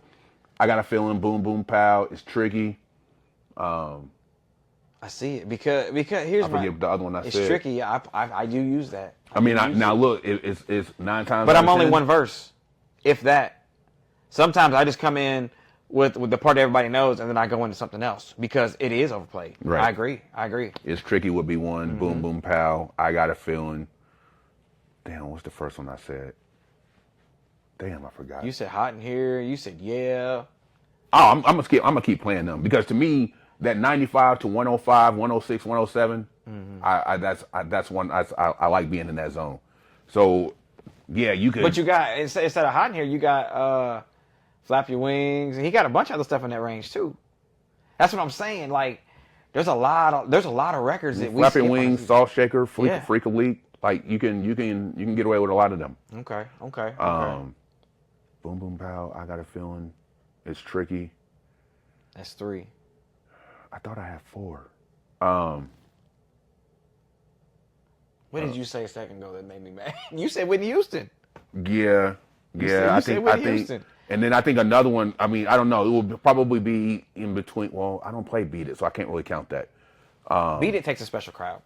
I Got a Feeling. Boom Boom Pow. It's Tricky. I see it because here's I forget the other one I it's said. It's tricky. I do use that. Now look, it's 9 times. But I'm only 1 verse, if that. Sometimes I just come in with the part that everybody knows, and then I go into something else because it is overplayed. Right. I agree. It's Tricky would be 1. Boom Boom Pow. I Got a Feeling. Damn, what's the first one I said? Damn, I forgot. You said Hot in Here. You said Yeah. Oh, I'm gonna keep playing them because to me that 95 to 105, 106, 107, that's one I like being in that zone. So yeah, you could. But you got instead of Hot in Here, you got Flap Your Wings, and he got a bunch of other stuff in that range too. That's what I'm saying. Like, there's a lot of records that we Flap Your skip Wings, on. Salt Shaker, Freak Yeah. Freak Elite. Like you can get away with a lot of them. Okay. Boom Boom Pow, I Got a Feeling, It's Tricky. That's 3. I thought I had 4. What did you say a second ago that made me mad? You said Whitney Houston. Yeah. You said Whitney Houston. And then I think another one. I mean, I don't know. It will probably be in between. Well, I don't play Beat It, so I can't really count that. Beat It takes a special crowd.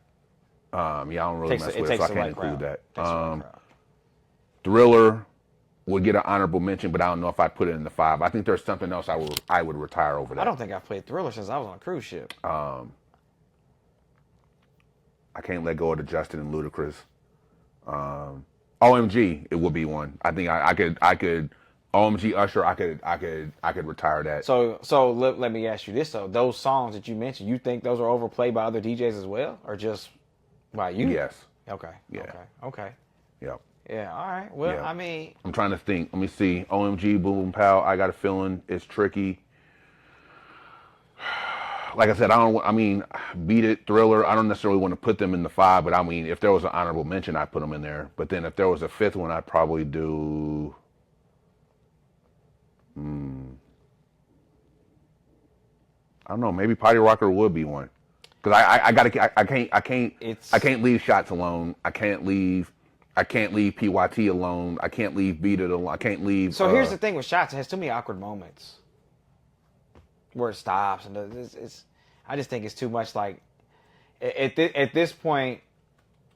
Yeah, I don't really mess with it, takes so I the can't right include crowd. that. Thriller would get an honorable mention, but I don't know if I'd put it in the 5. I think there's something else I would retire over that. I don't think I've played Thriller since I was on a cruise ship. I Can't Let Go of the Justin and Ludacris. OMG, it would be one. I think I could. OMG Usher, I could retire that. So let me ask you this though: those songs that you mentioned, you think those are overplayed by other DJs as well, or just by you? Yes. Okay. Yeah. Okay. Yep. Yeah. All right. Well, Yeah. I mean, I'm trying to think. Let me see. OMG, Boom Boom Pow, I Got a Feeling, It's Tricky. Like I said, Beat It, Thriller, I don't necessarily want to put them in the 5, but I mean, if there was an honorable mention, I'd put them in there. But then if there was a 5th one, I'd probably do... I don't know, maybe Party Rocker would be one. Because I can't leave Shots alone. I can't leave PYT alone. I can't leave Beat It alone. I can't leave... so here's the thing with Shots, it has too many awkward moments where it stops, and it's I just think it's too much. Like at this point,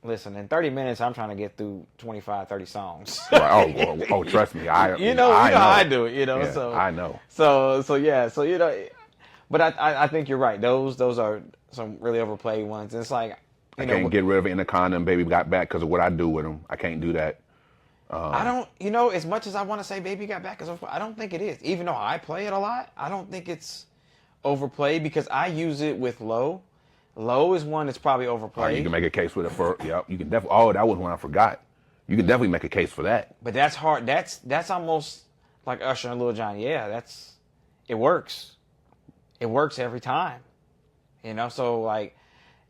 listen, in 30 minutes, I'm trying to get through 25, 30 songs. Right. Oh, trust me, you know how I do it. Yeah, so I know. So yeah, so but I think you're right. Those are some really overplayed ones. It's like I can't get rid of Anaconda and Baby Got Back because of what I do with them. I can't do that. I don't, as much as I want to say Baby Got Back is overplayed, I don't think it is. Even though I play it a lot, I don't think it's overplayed because I use it with Low. Low is one that's probably overplayed. You can make a case with it for, yep. You can definitely, that was one I forgot. You can definitely make a case for that. But that's hard. That's almost like Usher and Lil Jon. Yeah, it works. It works every time. So like,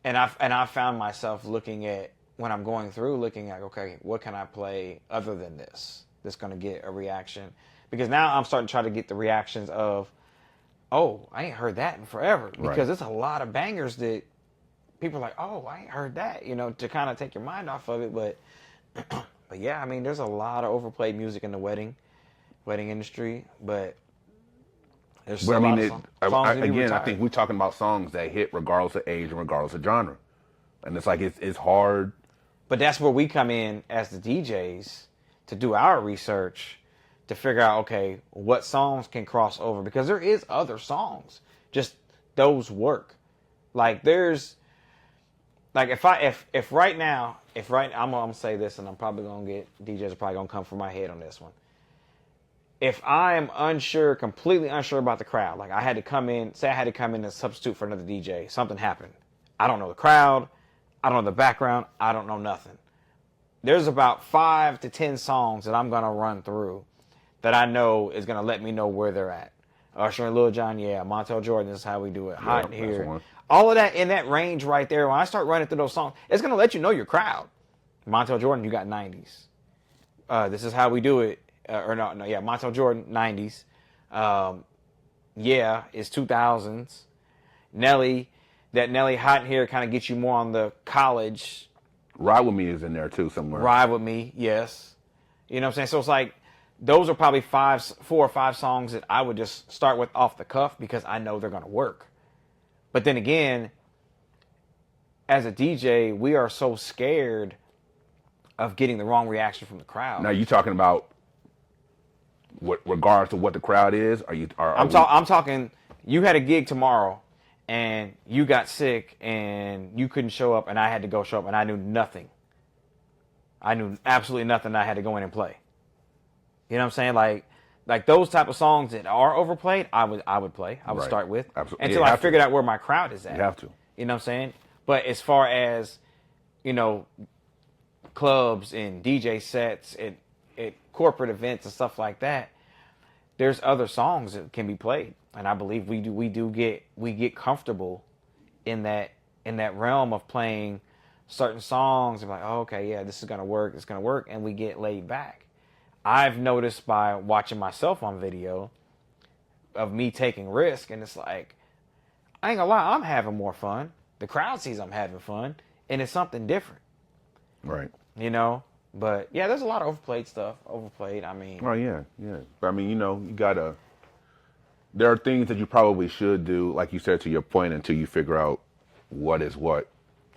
and I found myself looking at, when I'm going through, looking at, okay, what can I play other than this that's going to get a reaction? Because now I'm starting to try to get the reactions of, oh, I ain't heard that in forever. Because it's a lot of bangers that people are like, oh, I ain't heard that, to kind of take your mind off of it. But yeah, I mean, there's a lot of overplayed music in the wedding industry. But there's still a lot of songs I think we're talking about songs that hit regardless of age and regardless of genre. And it's like, it's hard. But that's where we come in as the DJs to do our research to figure out, okay, what songs can cross over, because there is other songs, just those work. Like there's, like if right now, I'm gonna say this, and I'm probably gonna get DJs are probably gonna come for my head on this one. If I am completely unsure about the crowd, like I had to come in and substitute for another DJ, something happened. I don't know the crowd, I don't know the background, I don't know nothing. There's about 5 to 10 songs that I'm gonna run through that I know is gonna let me know where they're at. Usher and Lil Jon, yeah. Montel Jordan, this is how we do it. Hot in Here. All of that in that range right there. When I start running through those songs, it's gonna let you know your crowd. Montel Jordan, you got 90s. This is how we do it. Montel Jordan, 90s. Yeah, it's 2000s. Nelly Hot in Here kind of gets you more on the college. Ride With Me is in there too somewhere. Ride With Me, yes. You know what I'm saying? So it's like, those are probably 4 or 5 songs that I would just start with off the cuff because I know they're going to work. But then again, as a DJ, we are so scared of getting the wrong reaction from the crowd. Now, you talking about regards to what the crowd is? I'm talking, you had a gig tomorrow and you got sick and you couldn't show up and I had to go show up and I knew nothing. I knew absolutely nothing. I had to go in and play. You know what I'm saying? Like, Like those type of songs that are overplayed, I would play. I would Right. start with Absolutely. until Yeah, you I have to. figured out where my crowd is at. You have to. You know what I'm saying? But as far as, you know, clubs and DJ sets at corporate events and stuff like that, there's other songs that can be played, and I believe we get comfortable in that realm of playing certain songs and like, oh, okay, yeah, this is gonna work, it's gonna work, and we get laid back. I've noticed by watching myself on video of me taking risk, and it's like, I ain't gonna lie, I'm having more fun. The crowd sees I'm having fun, and it's something different, Right. you know. But yeah, there's a lot of overplayed stuff. I mean, Oh yeah. But I mean, you know, you gotta. There are things that you probably should do, like you said, to your point, until you figure out what is what.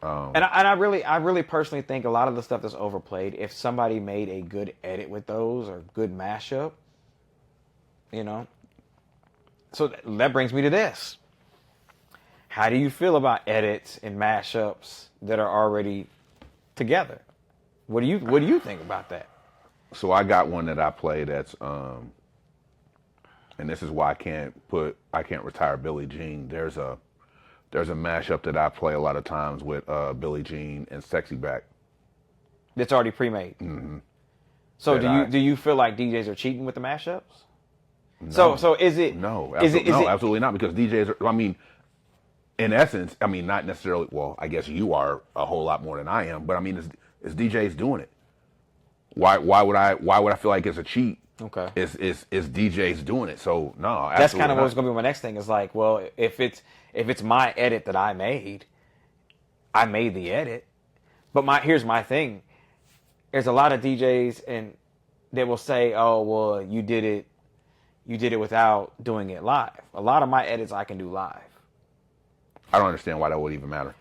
and I really personally think a lot of the stuff that's overplayed, if somebody made a good edit with those or good mashup, you know. So that brings me to this. How do you feel about edits and mashups that are already together? What do you think about that? So I got one that I play that's and this is why I can't retire Billie Jean. There's a mashup that I play a lot of times with Billie Jean and Sexy Back. That's already pre-made. Mm-hmm. So do you feel like DJs are cheating with the mashups? No. So is it No, is it absolutely not, because DJs are, I mean, in essence, I mean, not necessarily, well, I guess you are a whole lot more than I am, but I mean, is DJs doing it? Why would I feel like it's a cheat? Okay. Is DJs doing it? So no, That's kind of not. what's going to be my next thing. Is like, well, if it's my edit that I made the edit. But here's my thing. There's a lot of DJs and they will say, oh, well, you did it without doing it live. A lot of my edits I can do live. I don't understand why that would even matter.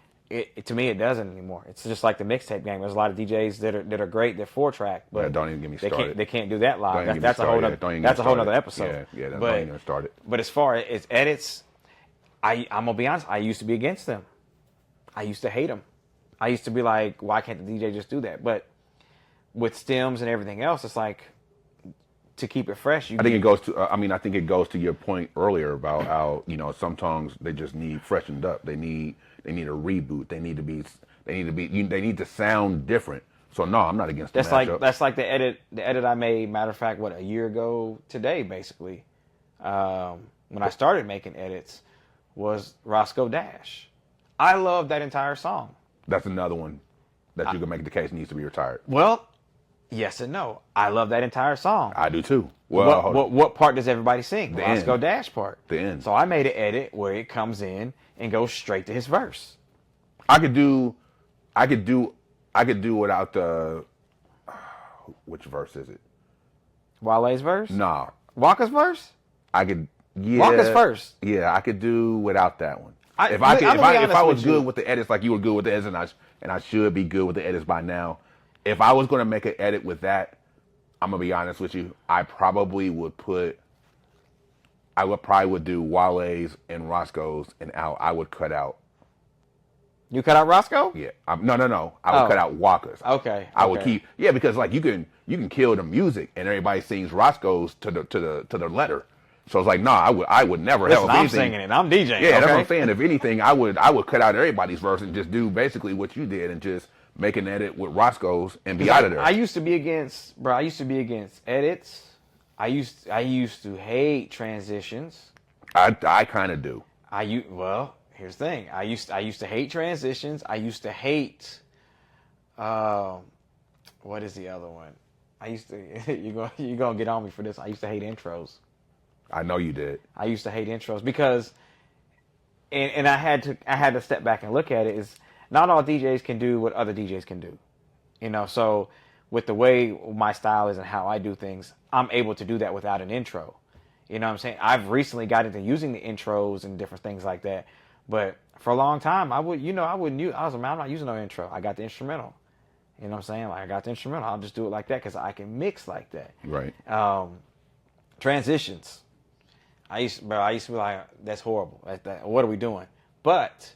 To me, it doesn't anymore. It's just like the mixtape game. There's a lot of DJs that are great. They're 4-track, but Yeah, don't even get me started. They can't do that live. Don't even That's get a whole me nother. started. That's a whole nother episode. Yeah, don't even get started. But as far as edits, I'm gonna be honest. I used to be against them. I used to hate them. I used to be like, why can't the DJ just do that? But with stems and everything else, it's like, to keep it fresh. I think it goes to. I think it goes to your point earlier about how, you know, some songs they just need freshened up. They need a reboot. They need to sound different. So no, I'm not against the mashup. That's like the edit I made. Matter of fact, a year ago today, basically, when I started making edits, was Roscoe Dash. I love that entire song. That's another one that you can make the case needs to be retired. Well, yes and no. I love that entire song. I do too. Well, what part does everybody sing? The Roscoe end. Dash part. The end. So I made an edit where it comes in and goes straight to his verse. I could do without the. Which verse is it? Wale's verse? Nah. Walker's verse? I could. Yeah. Walker's first. Yeah, I could do without that one. If I'm gonna be I honest was with good you. with the edits like you were good with the edits, and I should be good with the edits by now. If I was going to make an edit with that, I'm gonna be honest with you. I probably would do Wale's and Roscoe's and out. I would cut out. You cut out Roscoe? Yeah. No. I would cut out Walker's. Okay. I would keep. Yeah, because like you can kill the music and everybody sings Roscoe's to the letter. So it's like, I would never Listen, have. I'm anything. singing it. I'm DJing. Yeah, okay? that's what I'm saying. If anything, I would cut out everybody's verse and just do basically what you did and just make an edit with Roscoe's and be out of there. I used to be against edits. I used to hate transitions. I kind of do. Well, here's the thing. I used to hate transitions. I used to hate. What is the other one? I used to. You're gonna get on me for this. I used to hate intros. I know you did. I used to hate intros because, and I had to step back and look at it. Is not all DJs can do what other DJs can do, you know. So with the way my style is and how I do things, I'm able to do that without an intro. You know what I'm saying? I've recently got into using the intros and different things like that, but for a long time I wouldn't use. I was like, man, I'm not using no intro. I got the instrumental. You know what I'm saying? Like I got the instrumental. I'll just do it like that because I can mix like that. Right. Transitions. I used to be like, that's horrible. What are we doing? But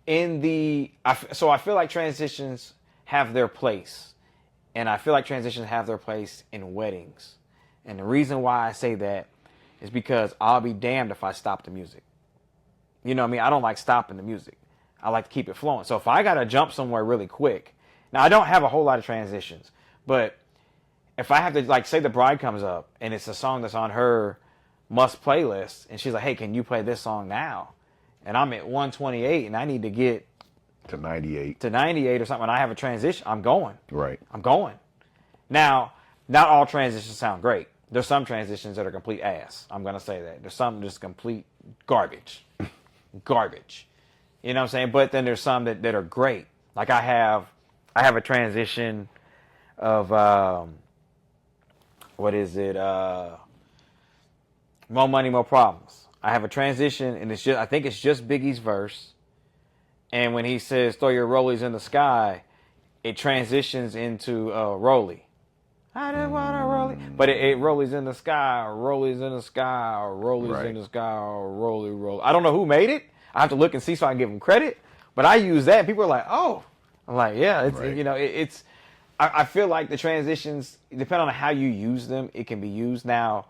I feel like transitions have their place, and I feel like transitions have their place in weddings. And the reason why I say that is because I'll be damned if I stop the music. You know what I mean? I don't like stopping the music. I like to keep it flowing. So if I got to jump somewhere really quick, now I don't have a whole lot of transitions, but if I have to, like, say the bride comes up and it's a song that's on her must playlist and she's like, hey, can you play this song now? And I'm at 128 and I need to get to 98 or something, and I have a transition, I'm going. Right. I'm going. Now, not all transitions sound great. There's some transitions that are complete ass. I'm going to say that. There's some just complete garbage. Garbage. You know what I'm saying? But then there's some that are great. Like I have a transition of, what is it? More Money, More Problems. I have a transition, and I think it's just Biggie's verse. And when he says, throw your rollies in the sky, it transitions into rollie. I didn't want to rollie. But it rollies in the sky, or rollies in the sky, or rollies in the sky, or rollie. I don't know who made it. I have to look and see so I can give them credit. But I use that. People are like, oh. I'm like, yeah, it's, you know, it's, I feel like the transitions, depending on how you use them, it can be used. Now,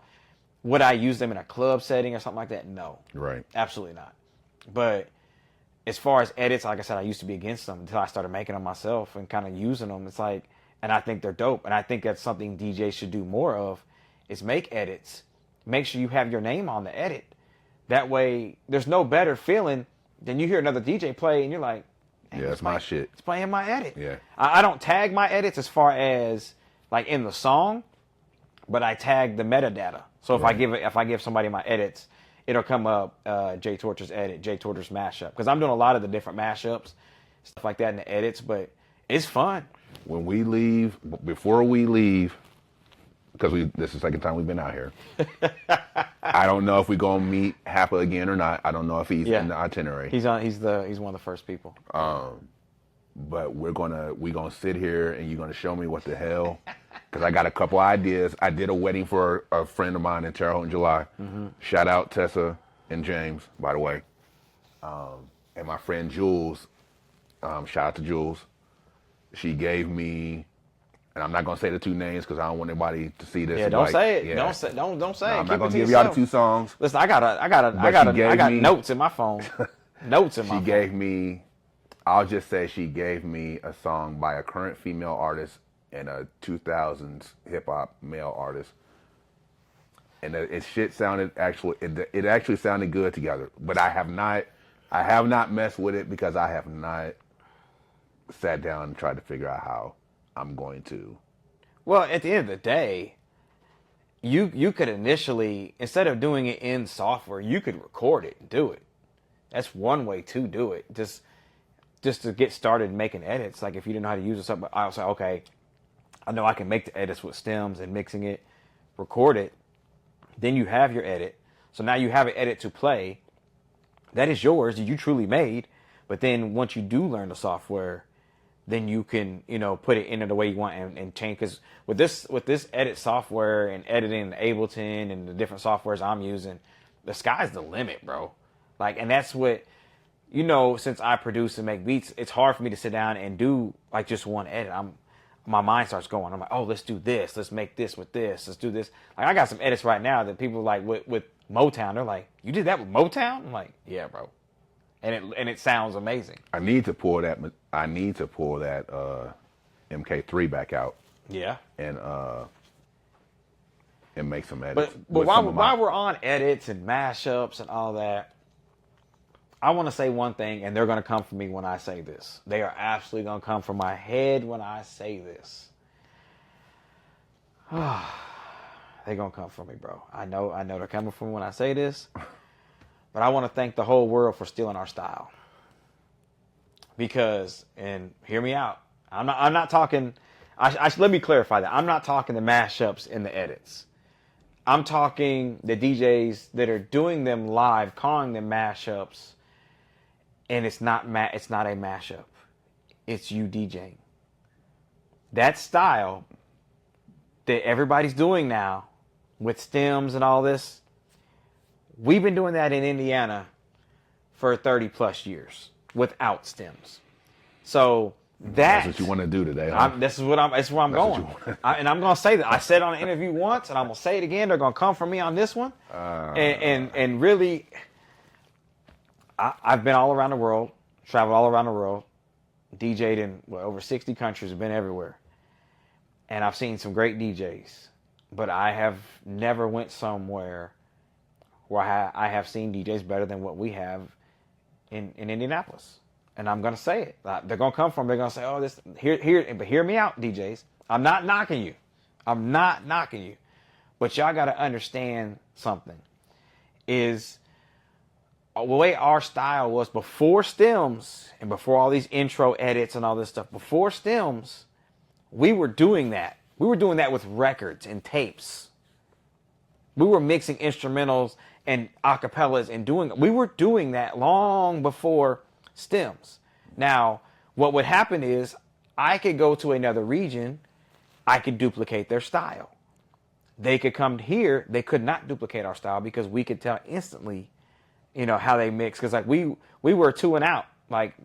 would I use them in a club setting or something like that? No. Right. Absolutely not. But as far as edits, like I said, I used to be against them until I started making them myself and kind of using them. It's like, and I think they're dope. And I think that's something DJs should do more of, is make edits. Make sure you have your name on the edit. That way, there's no better feeling than you hear another DJ play and you're like, yeah, it's my shit. It's playing my edit. Yeah. I don't tag my edits as far as like in the song, but I tag the metadata. So if I give somebody my edits, it'll come up Jtorcher's edit, Jtorcher's mashup, because I'm doing a lot of the different mashups, stuff like that in the edits. But it's fun. When we leave, before we leave, because this is the second time we've been out here. I don't know if we're gonna meet Happa again or not. I don't know if he's in the itinerary. He's one of the first people. But we're gonna sit here and you're gonna show me what the hell, because I got a couple ideas. I did a wedding for a friend of mine in Terre Haute in July. Mm-hmm. Shout out Tessa and James, by the way, and my friend Jules. Shout out to Jules. She gave me. And I'm not gonna say the two names because I don't want anybody to see this. Yeah, don't say it. Yeah. Don't say it. No, I'm Keep not gonna to give yourself. y'all the two songs. Listen, I got notes in my phone. Notes in my phone. She gave me. I'll just say she gave me a song by a current female artist and a 2000s hip hop male artist, and it actually sounded good together. But I have not messed with it because I have not sat down and tried to figure out how I'm going to. Well, at the end of the day, you could initially, instead of doing it in software, you could record it and do it. That's one way to do it. Just to get started making edits. Like if you didn't know how to use it, something, I was like, okay, I know I can make the edits with stems and mixing it, record it. Then you have your edit. So now you have an edit to play. That is yours, that you truly made. But then once you do learn the software, then you can, put it in the way you want and change. Because with this edit software and editing Ableton and the different softwares I'm using, the sky's the limit, bro. Like, and that's what, since I produce and make beats, it's hard for me to sit down and do like just one edit. My mind starts going. I'm like, oh, let's do this. Let's make this with this. Let's do this. Like, I got some edits right now that people like with Motown. They're like, you did that with Motown? I'm like, yeah, bro. And it sounds amazing. I need to pull that MK3 back out. Yeah. And make some edits. But while we're on edits and mashups and all that, I want to say one thing, and they're going to come for me when I say this. They are absolutely going to come from my head when I say this. They're going to come for me, bro. I know they're coming for me when I say this. But I want to thank the whole world for stealing our style. Because, and hear me out, I'm not talking, let me clarify that. I'm not talking the mashups and the edits. I'm talking the DJs that are doing them live, calling them mashups, and it's not a mashup. It's you DJing. That style that everybody's doing now with stems and all this, we've been doing that in Indiana for 30 plus years without stems. So That's what you want to do today, huh? That's where I'm going. And I'm going to say that. I said on an interview once, and I'm going to say it again. They're going to come for me on this one. And really, I've been all around the world, traveled all around the world, DJ'd in over 60 countries, been everywhere. And I've seen some great DJs. But I have never went somewhere where I have seen DJs better than what we have in Indianapolis. And I'm going to say it. They're going to come from, they're going to say, oh, this, but hear me out, DJs. I'm not knocking you. I'm not knocking you. But y'all got to understand something. Is the way our style was before stems and before all these intro edits and all this stuff, before stems, we were doing that. We were doing that with records and tapes. We were mixing instrumentals and acapellas and we were doing that long before stems. Now, what would happen is I could go to another region, I could duplicate their style. They could come here, they could not duplicate our style because we could tell instantly, how they mix. Because like we were 2 and out, like,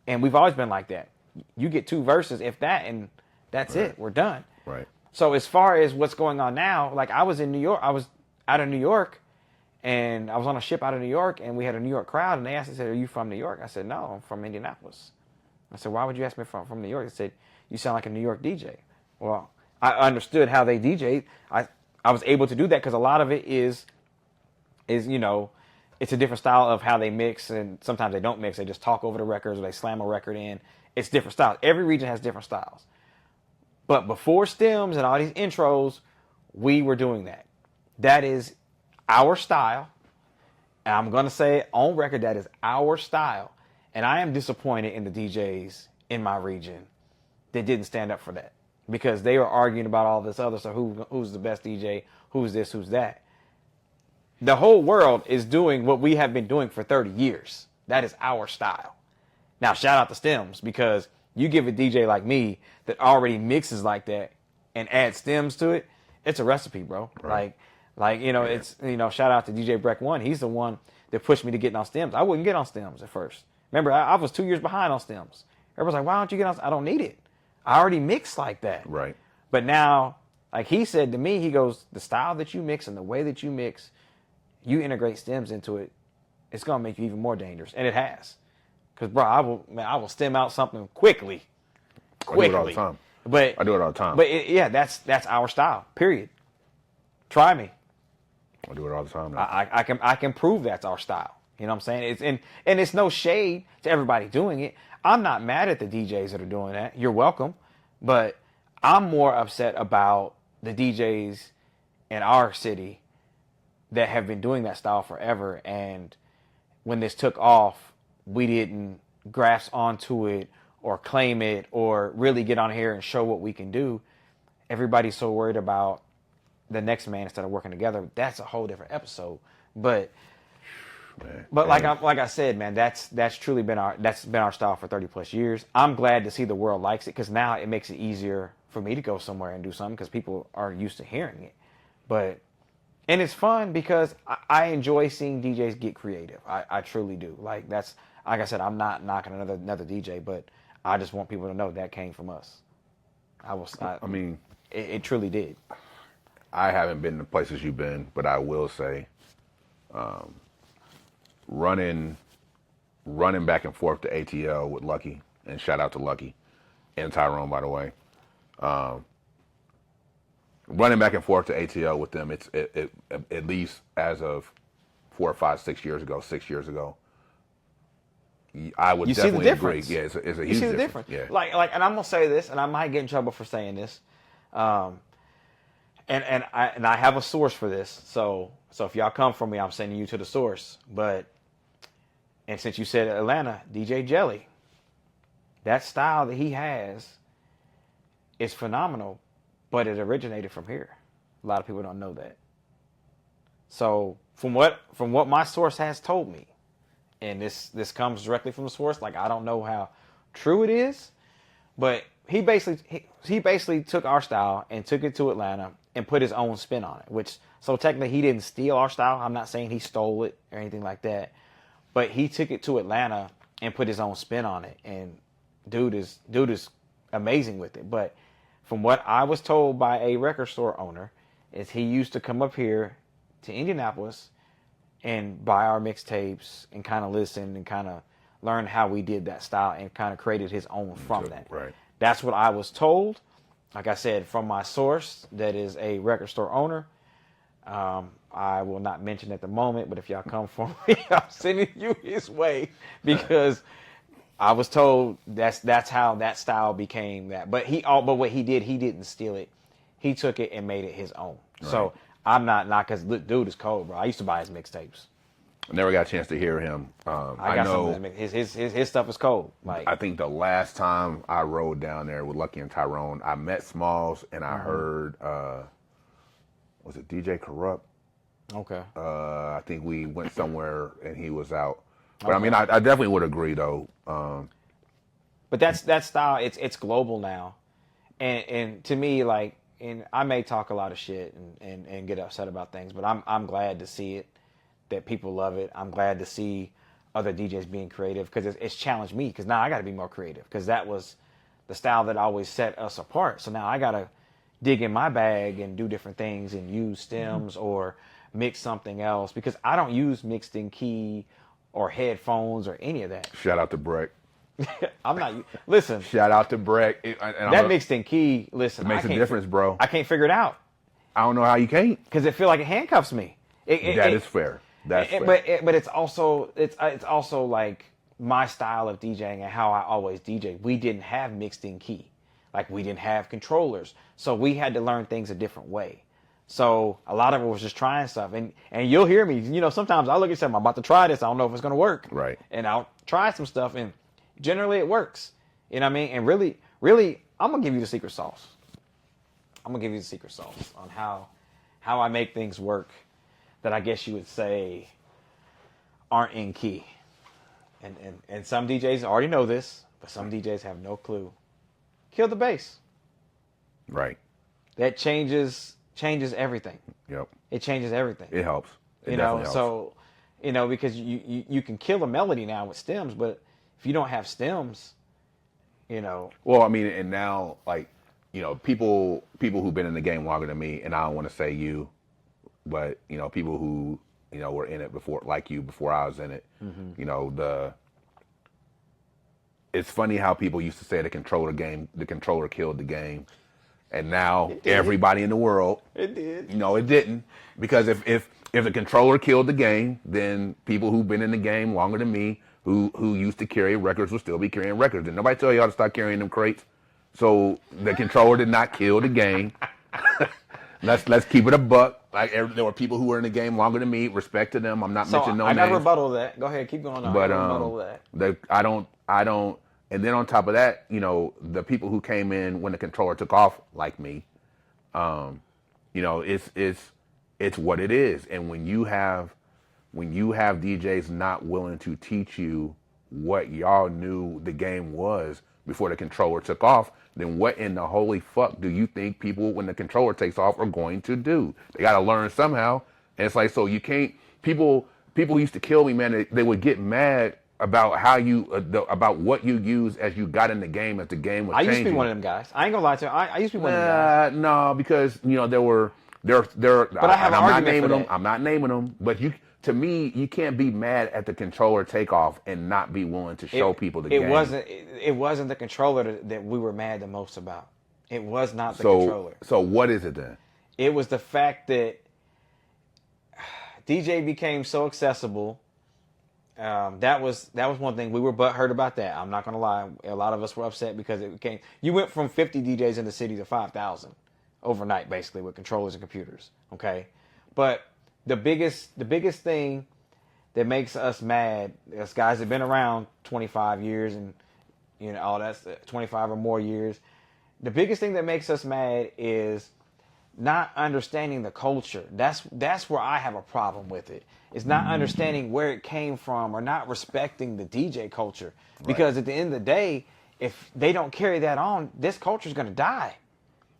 and we've always been like that. You get 2 verses, if that, and that's it. We're done. Right. So as far as what's going on now, like I was in New York, I was out of New York. And I was on a ship out of New York, and we had a New York crowd, and they asked, are you from New York? I said, no, I'm from Indianapolis. I said, why would you ask me from New York? They said, you sound like a New York DJ. Well, I understood how they DJ. I was able to do that because a lot of it is it's a different style of how they mix, and sometimes they don't mix. They just talk over the records, or they slam a record in. It's different styles. Every region has different styles. But before stems and all these intros, we were doing that. That is our style, and I'm going to say it on record, that is our style. And I am disappointed in the DJs in my region that didn't stand up for that because they were arguing about all this other stuff. Who's the best DJ? Who's this? Who's that? The whole world is doing what we have been doing for 30 years. That is our style. Now, shout out to stems because you give a DJ like me that already mixes like that and adds stems to it, it's a recipe, bro. Right. It's, shout out to DJ Breck One. He's the one that pushed me to getting on stems. I wouldn't get on stems at first. Remember, I was 2 years behind on stems. Everybody's like, why don't you get on? I don't need it. I already mix like that. Right. But now, like he said to me, he goes, the style that you mix and the way that you mix, you integrate stems into it, it's going to make you even more dangerous. And it has. Because, bro, I will stem out something quickly. I do it all the time. But I do it all the time. But that's our style, period. Try me. I do it all the time. I can prove that's our style. You know what I'm saying? And it's no shade to everybody doing it. I'm not mad at the DJs that are doing that. You're welcome. But I'm more upset about the DJs in our city that have been doing that style forever. And when this took off, we didn't grasp onto it or claim it or really get on here and show what we can do. Everybody's so worried about the next man instead of working together. That's a whole different episode. But like I said, man, that's truly been our style for 30 plus years. I'm glad to see the world likes it because now it makes it easier for me to go somewhere and do something because people are used to hearing it. And it's fun because I enjoy seeing DJs get creative. I truly do. Like I said, I'm not knocking another DJ, but I just want people to know that came from us. It truly did. I haven't been to places you've been, but I will say, running back and forth to ATL with Lucky, and shout out to Lucky and Tyrone, by the way. Running back and forth to ATL with them, it at least as of 4 or 5, 6 years ago, I would definitely agree. Yeah, it's a huge you see the difference. Yeah. Like, and I'm gonna say this, and I might get in trouble for saying this. And I have a source for this, so if y'all come from me, I'm sending you to the source. And since you said Atlanta, DJ Jelly, that style that he has is phenomenal, but it originated from here. A lot of people don't know that. So from what my source has told me, and this comes directly from the source, like I don't know how true it is, but he basically took our style and took it to Atlanta and put his own spin on it, so technically he didn't steal our style. I'm not saying he stole it or anything like that, but he took it to Atlanta and put his own spin on it. And dude is amazing with it. But from what I was told by a record store owner, is he used to come up here to Indianapolis and buy our mixtapes and kind of listen and kind of learn how we did that style and kind of created his own from that. Right. That's what I was told. Like I said, from my source, that is a record store owner. I will not mention at the moment, but if y'all come for me, I'm sending you his way because I was told that's how that style became that. But what he did, he didn't steal it. He took it and made it his own. Right. So I'm not because dude is cold, bro. I used to buy his mixtapes. I never got a chance to hear him. I know some of his stuff is cold. Like I think the last time I rode down there with Lucky and Tyrone, I met Smalls and I heard was it DJ Corrupt? Okay. I think we went somewhere and he was out. But okay. I mean, I definitely would agree though. But that style, it's global now, and to me, like, and I may talk a lot of shit and get upset about things, but I'm glad to see it, that people love it. I'm glad to see other DJs being creative because it's challenged me because now I got to be more creative because that was the style that always set us apart. So now I got to dig in my bag and do different things and use stems or mix something else because I don't use mixed in key or headphones or any of that. Shout out to Breck. I'm not. Listen. Shout out to Breck. That mixed in key. Listen, it makes a difference, bro. I can't figure it out. I don't know how you can't. Because it feel like it handcuffs me. That is fair. That's fair. But it's also like my style of DJing and how I always DJ. We didn't have mixed in key, like we didn't have controllers, so we had to learn things a different way. So a lot of it was just trying stuff, and you'll hear me. You know, sometimes I look at something, I'm about to try this. I don't know if it's gonna work. Right. And I'll try some stuff, and generally it works. You know what I mean? And really, I'm gonna give you the secret sauce. I'm gonna give you the secret sauce on how I make things work that I guess you would say aren't in key. And some DJs already know this, but some DJs have no clue. Kill the bass. Right. That changes everything. Yep. It changes everything. It helps. It helps. So, because you can kill a melody now with stems, but if you don't have stems, Well, I mean, and now, like, people who've been in the game longer than me, and I don't want to say you, but, people who, were in it before, like you, before I was in it, it's funny how people used to say the controller killed the game. And now everybody in the world, it did. It didn't, because if the controller killed the game, then people who've been in the game longer than me, who used to carry records, will still be carrying records. Did nobody tell y'all to stop carrying them crates? So the controller did not kill the game. Let's keep it a buck. Like there were people who were in the game longer than me. Respect to them. I'm not mentioning no names. I got rebuttal that. Go ahead, keep going on. But rebuttal that. I don't. And then on top of that, the people who came in when the controller took off, like me, it's what it is. And when you have DJs not willing to teach you what y'all knew the game was before the controller took off, then what in the holy fuck do you think people, when the controller takes off, are going to do? They got to learn somehow. And it's like, so you can't. People used to kill me, man. They would get mad about how you about what you use as you got in the game, as the game was changing. I used to be one of them guys. I ain't gonna lie to you. I used to be one of them guys. No, because there were. But I have an argument for that. I'm not naming them, but to me, you can't be mad at the controller takeoff and not be willing to show people the game. It wasn't the controller that we were mad the most about. It was not the controller. So what is it then? It was the fact that DJ became so accessible. That was one thing. We were butthurt about that. I'm not gonna lie. A lot of us were upset because you went from 50 DJs in the city to 5,000 overnight, basically, with controllers and computers. Okay, but the biggest thing that makes us mad as guys that have been around 25 years and all that's 25 or more years. The biggest thing that makes us mad is not understanding the culture. That's where I have a problem with it. It's not understanding where it came from or not respecting the DJ culture. Because at the end of the day, if they don't carry that on, this culture is going to die.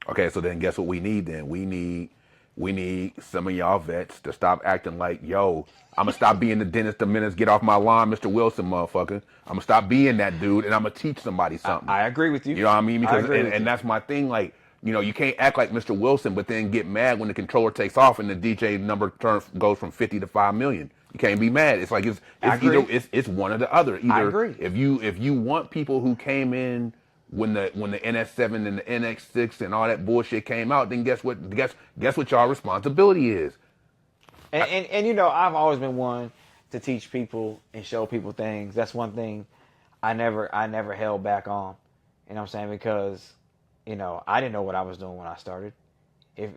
Okay, so then guess what we need then? We need we need some of y'all vets to stop acting like, yo, I'm going to stop being the dentist the minutes get off my lawn, Mr. Wilson, motherfucker. I'm going to stop being that dude, and I'm going to teach somebody something. I agree with you. You know what I mean? Because and that's my thing. Like, you know, you can't act like Mr. Wilson, but then get mad when the controller takes off and the DJ number goes from 50 to 5 million. You can't be mad. It's like it's one or the other. Either I agree. If you want people who came in when the NS7 and the NX6 and all that bullshit came out, then guess what y'all responsibility is. And you know, I've always been one to teach people and show people things. That's one thing I never held back on. You know what I'm saying? Because, you know, I didn't know what I was doing when I started.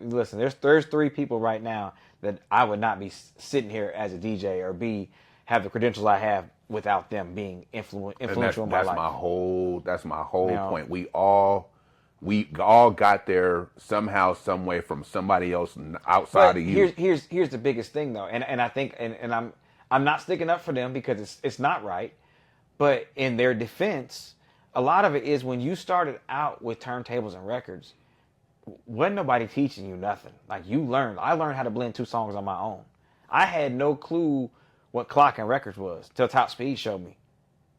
Listen, there's 3 people right now that I would not be sitting here as a DJ or have the credentials I have without them being influential in my life. That's my whole point. We all got there somehow, some way from somebody else outside of you. Here's the biggest thing though, and I think and I'm not sticking up for them because it's not right, but in their defense, a lot of it is when you started out with turntables and records, wasn't nobody teaching you nothing. Like I learned how to blend 2 songs on my own. I had no clue what clocking records was till Top Speed showed me.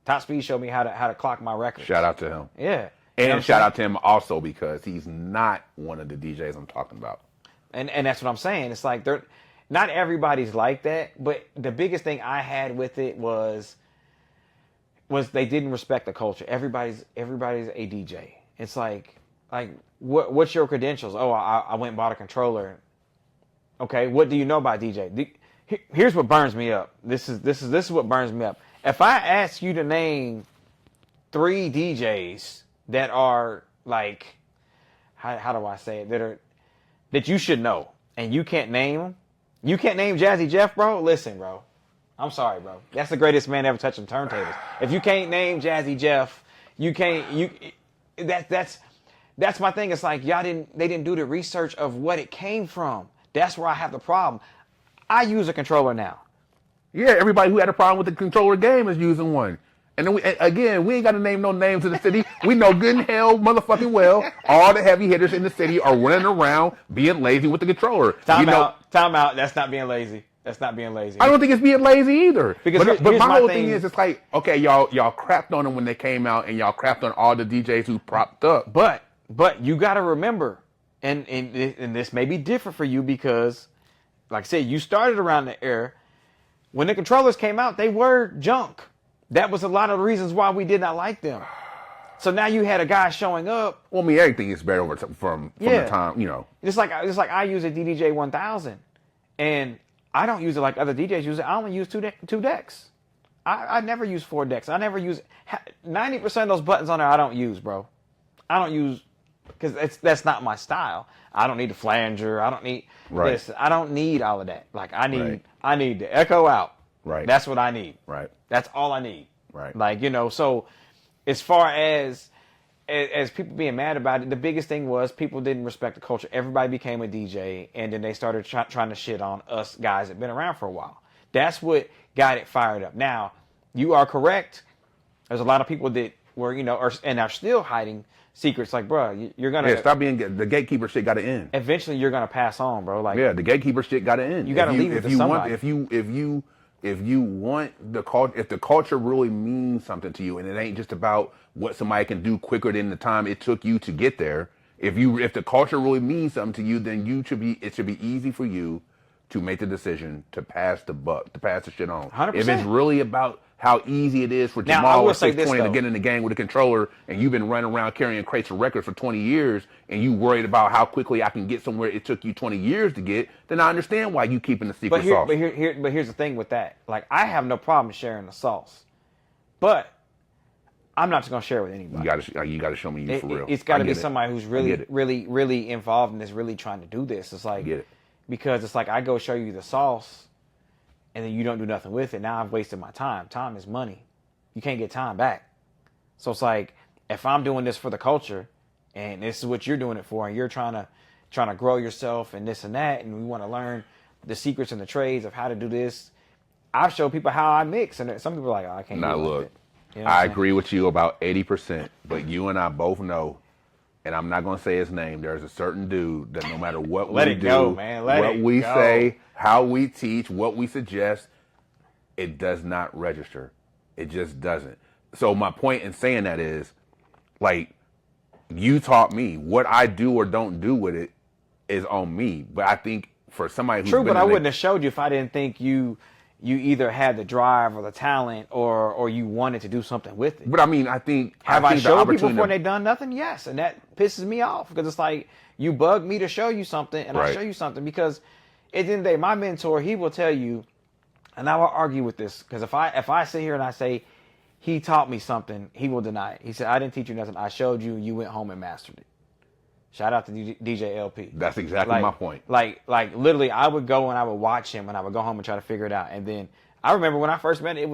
Top Speed showed me how to clock my records. Shout out to him. Yeah. And shout out to him also because he's not one of the DJs I'm talking about. And that's what I'm saying. It's like not everybody's like that, but the biggest thing I had with it was they didn't respect the culture. Everybody's a DJ. It's like what's your credentials? Oh, I went and bought a controller. Okay, what do you know about DJ? Here's what burns me up. This is what burns me up. If I ask you to name 3 DJs that are like, how do I say it? That you should know, and you can't name them. You can't name Jazzy Jeff, bro. Listen, bro. I'm sorry, bro. That's the greatest man ever touching turntables. If you can't name Jazzy Jeff, you can't. That's my thing. It's like they didn't do the research of what it came from. That's where I have the problem. I use a controller now. Yeah, everybody who had a problem with the controller game is using one. And then we ain't got to name no names in the city. We know good and hell, motherfucking well, all the heavy hitters in the city are running around being lazy with the controller. Time out. That's not being lazy. That's not being lazy. I don't think it's being lazy either. But my whole thing is, it's like, okay, y'all crapped on them when they came out, and y'all crapped on all the DJs who propped up. But you got to remember, and this may be different for you because, like I said, you started around the era when the controllers came out. They were junk. That was a lot of the reasons why we did not like them. So now you had a guy showing up. Well, I mean, everything is better from the time, you know. It's like I use a DDJ 1000, and I don't use it like other DJs use it. I only use two decks. I never use 4 decks. I never use 90% of those buttons on there. I don't use, bro. I don't use because that's not my style. I don't need the flanger. I don't need this. I don't need all of that. Like I need the echo out. Right. That's what I need. Right. That's all I need. Right. Like, you know, so as far as people being mad about it, the biggest thing was people didn't respect the culture. Everybody became a DJ, and then they started trying to shit on us guys that been around for a while. That's what got it fired up. Now, you are correct. There's a lot of people that were, you know, are still hiding secrets. Like, bro, you're gonna stop being the gatekeeper shit. Got to end. Eventually, you're gonna pass on, bro. Like, the gatekeeper shit got to end. You got to leave it to somebody. If you want the culture, if the culture really means something to you, and it ain't just about what somebody can do quicker than the time it took you to get there. If the culture really means something to you, then it should be easy for you to make the decision to pass the buck, to pass the shit on. 100%. If it's really about how easy it is for Jamaal or 620 to get in the game with a controller, and you've been running around carrying crates of records for 20 years, and you worried about how quickly I can get somewhere it took you 20 years to get, then I understand why you keeping the secret sauce. But here's the thing with that. Like, I have no problem sharing the sauce, but I'm not just gonna share it with anybody. You got to show me you for real. It's got to be somebody who's really involved and is really trying to do this. It's like, because it's like I go show you the sauce, and then you don't do nothing with it. Now I've wasted my time. Time is money. You can't get time back. So it's like, if I'm doing this for the culture, and this is what you're doing it for, and you're trying to grow yourself and this and that, and we want to learn the secrets and the trades of how to do this, I've showed people how I mix, and some people are like, oh, I can't do it. Look, you know I agree with you about 80%, but you and I both know and I'm not going to say his name. There's a certain dude that no matter what Let we it do, go, man. Let what it we go. say, how we teach, what we suggest, it does not register. It just doesn't. So my point in saying that is, like, you taught me. What I do or don't do with it is on me. But I think for somebody who's True, been but I wouldn't have showed you if I didn't think you either had the drive or the talent or you wanted to do something with it. But I mean, I think Have I I think the showed people opportunity before and they done nothing? Yes, and that pisses me off because it's like you bug me to show you something, and I Right. show you something because at the end of the day, my mentor, he will tell you, and I will argue with this because if I sit here and I say he taught me something, he will deny it. He said I didn't teach you nothing. I showed you, and you went home and mastered it. Shout out to DJ LP. That's exactly my point. Like literally, I would go and I would watch him, and I would go home and try to figure it out. And then I remember when I first met him,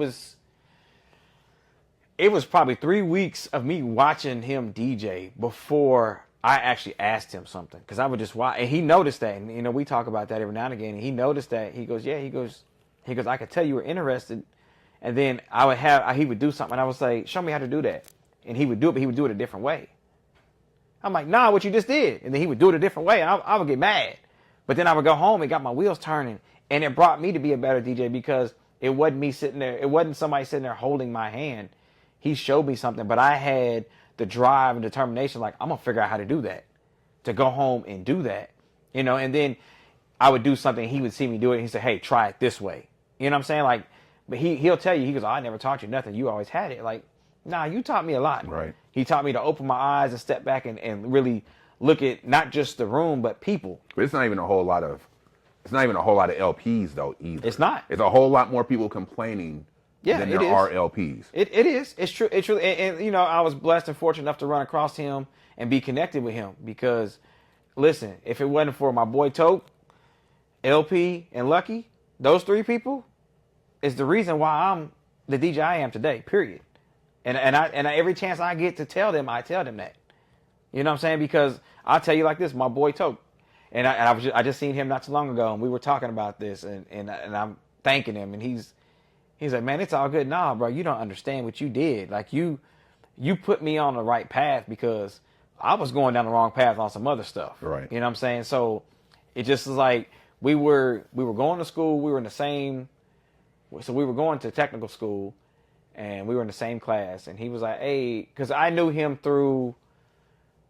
it was probably 3 weeks of me watching him DJ before I actually asked him something. Because I would just watch, and he noticed that. And, you know, we talk about that every now and again. And he noticed that. He goes, yeah, he goes, I could tell you were interested. And then he would do something. And I would say, show me how to do that. And he would do it, but he would do it a different way. I'm like, nah, what you just did. And then he would do it a different way. And I would get mad. But then I would go home and got my wheels turning. And it brought me to be a better DJ because it wasn't me sitting there. It wasn't somebody sitting there holding my hand. He showed me something, but I had the drive and determination, like, I'm going to figure out how to do that, to go home and do that, you know, and then I would do something, he would see me do it, and he said, hey, try it this way. You know what I'm saying? Like, but he'll tell you, he goes, oh, I never taught you nothing. You always had it. Like, nah, you taught me a lot. Right. He taught me to open my eyes and step back and really look at not just the room, but people. But it's not even a whole lot of LPs though either. It's not. It's a whole lot more people complaining than there are LPs. It is. It's true. It's true. And, you know, I was blessed and fortunate enough to run across him and be connected with him because, listen, if it wasn't for my boy Tope, LP, and Lucky, those three people is the reason why I'm the DJ I am today, period. And I every chance I get to tell them, I tell them that. You know what I'm saying? Because I'll tell you like this, my boy Tope, and I just seen him not too long ago, and we were talking about this, and I'm thanking him, and he's like, man, it's all good. Nah, bro, you don't understand what you did. Like, you put me on the right path because I was going down the wrong path on some other stuff. Right. You know what I'm saying? So it just was like we were going to school. We were in the same. So we were going to technical school, and we were in the same class. And he was like, hey, because I knew him through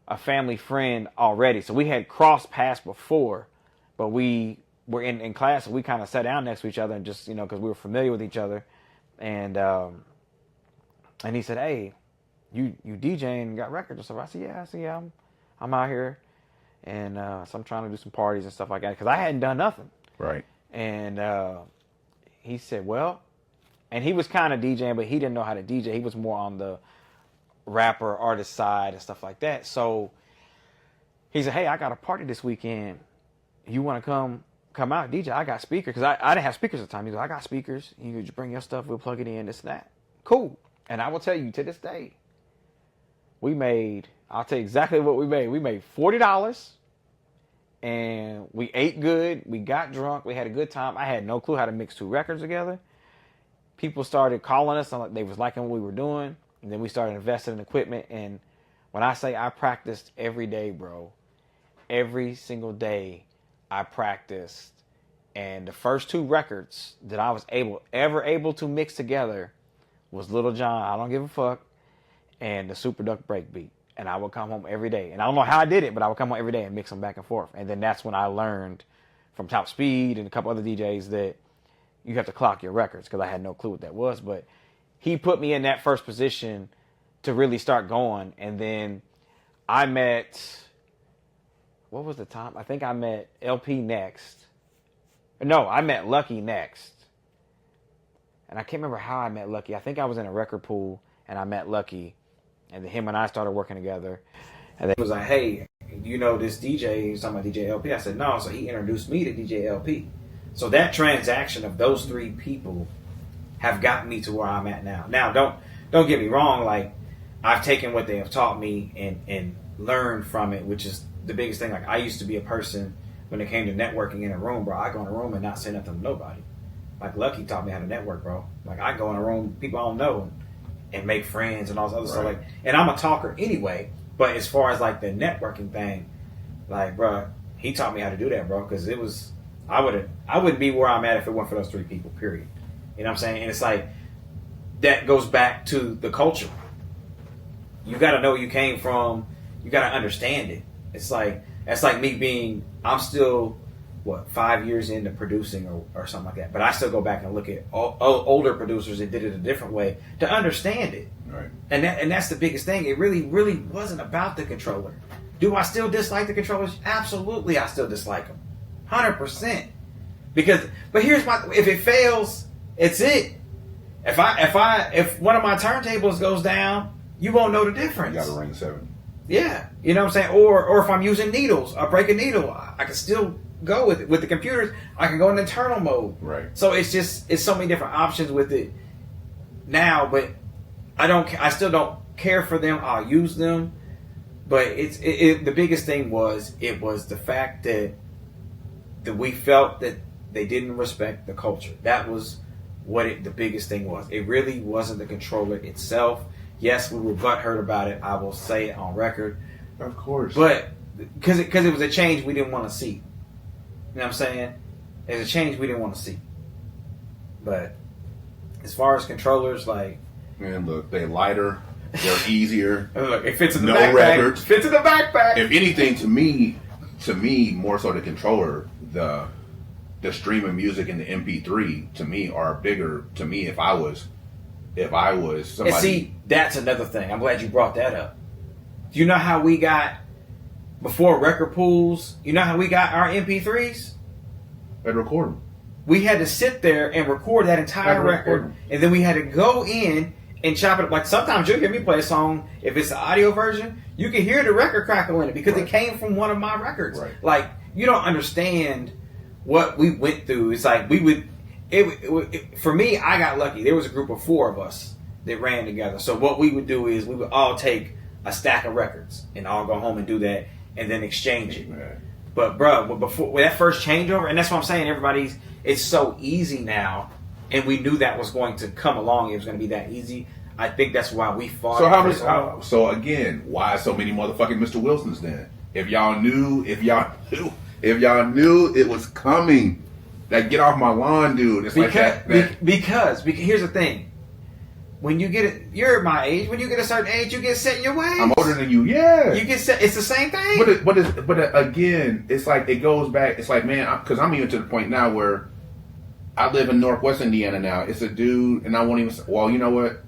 a family friend already. So we had crossed paths before, but we were in class, and we kind of sat down next to each other and just, you know, because we were familiar with each other. And he said, hey, you DJing and got records and stuff. I said, yeah, I'm out here. And so I'm trying to do some parties and stuff like that because I hadn't done nothing. Right. And he said, well, and he was kind of DJing, but he didn't know how to DJ. He was more on the rapper, artist side and stuff like that. So he said, hey, I got a party this weekend. You want to come out, DJ? I got speakers. Because I didn't have speakers at the time. He goes, I got speakers. You could just bring your stuff. We'll plug it in, this and that. Cool. And I will tell you, to this day, I'll tell you exactly what we made. We made $40. And we ate good. We got drunk. We had a good time. I had no clue how to mix two records together. People started calling us. They was liking what we were doing. And then we started investing in equipment. And when I say I practiced every day, bro, every single day I practiced. And the first two records that I was ever able to mix together was Little John, I Don't Give a Fuck, and the Super Duck Breakbeat. And I would come home every day. And I don't know how I did it, but I would come home every day and mix them back and forth. And then that's when I learned from Top Speed and a couple other DJs that you have to clock your records, because I had no clue what that was. But he put me in that first position to really start going. And then I met, what was the time? I think I met LP next. No, I met Lucky next. And I can't remember how I met Lucky. I think I was in a record pool and I met Lucky. And then him and I started working together. And then he was like, hey, you know this DJ? He was talking about DJ LP. I said, no. So he introduced me to DJ LP. So that transaction of those three people have gotten me to where I'm at now. Now, don't get me wrong. Like, I've taken what they have taught me and learned from it, which is the biggest thing. Like, I used to be a person when it came to networking in a room, bro. I go in a room and not say nothing to nobody. Like, Lucky taught me how to network, bro. Like, I go in a room, people I don't know, and make friends and all this other stuff. Like, and I'm a talker anyway, But as far as like the networking thing, like, bro, he taught me how to do that, bro. Because it was, I wouldn't be where I'm at if it weren't for those 3 people. Period. You know what I'm saying? And it's like that goes back to the culture. You got to know where you came from. You got to understand it. It's like that's like me being. I'm still 5 years into producing or something like that. But I still go back and look at older producers that did it a different way to understand it. Right. And that's the biggest thing. It really wasn't about the controller. Do I still dislike the controllers? Absolutely, I still dislike them, 100%. But here's if it fails, it's it. If one of my turntables goes down, you won't know the difference. You got a ring 7. Yeah, you know what I'm saying? Or if I'm using needles, I break a needle, I can still go with it. With the computers, I can go in internal mode. Right. So it's so many different options with it now, but I still don't care for them. I'll use them. But the biggest thing was the fact that we felt that they didn't respect the culture. That was what the biggest thing was. It really wasn't the controller itself. Yes, we were butthurt about it. I will say it on record. Of course. But because it was a change we didn't want to see. You know what I'm saying? It's a change we didn't want to see. But as far as controllers, like, man, look, they're lighter, they're easier. Look, it fits in the no backpack. records. Fits in the backpack. If anything, to me, more so the controller, the streaming music and the MP3 to me are bigger. To me, if I was somebody. And see, that's another thing. I'm glad you brought that up. Do you know how we got before record pools? You know how we got our MP3s? I'd record them. We had to sit there and record that entire record, and then we had to go in and chop it up. Like sometimes you'll hear me play a song. If it's the audio version, you can hear the record crackle in it because it came from one of my records. Right. Like you don't understand what we went through. It's like we would. For me, I got lucky. There was a group of 4 of us that ran together. So what we would do is we would all take a stack of records and all go home and do that and then exchange it. Right. But bro, with that first changeover, and that's what I'm saying, it's so easy now, and we knew that was going to come along. It was going to be that easy. I think that's why we fought. So again, why so many motherfucking Mr. Wilsons then? If y'all knew it was coming. That get off my lawn, dude. It's because here's the thing. When you you're my age. When you get a certain age, you get set in your ways. I'm older than you, yeah. You get set. It's the same thing. But again, it's like it goes back. It's like, man, because I'm even to the point now where I live in Northwest Indiana now. It's a dude, and I won't even. Well, you know what?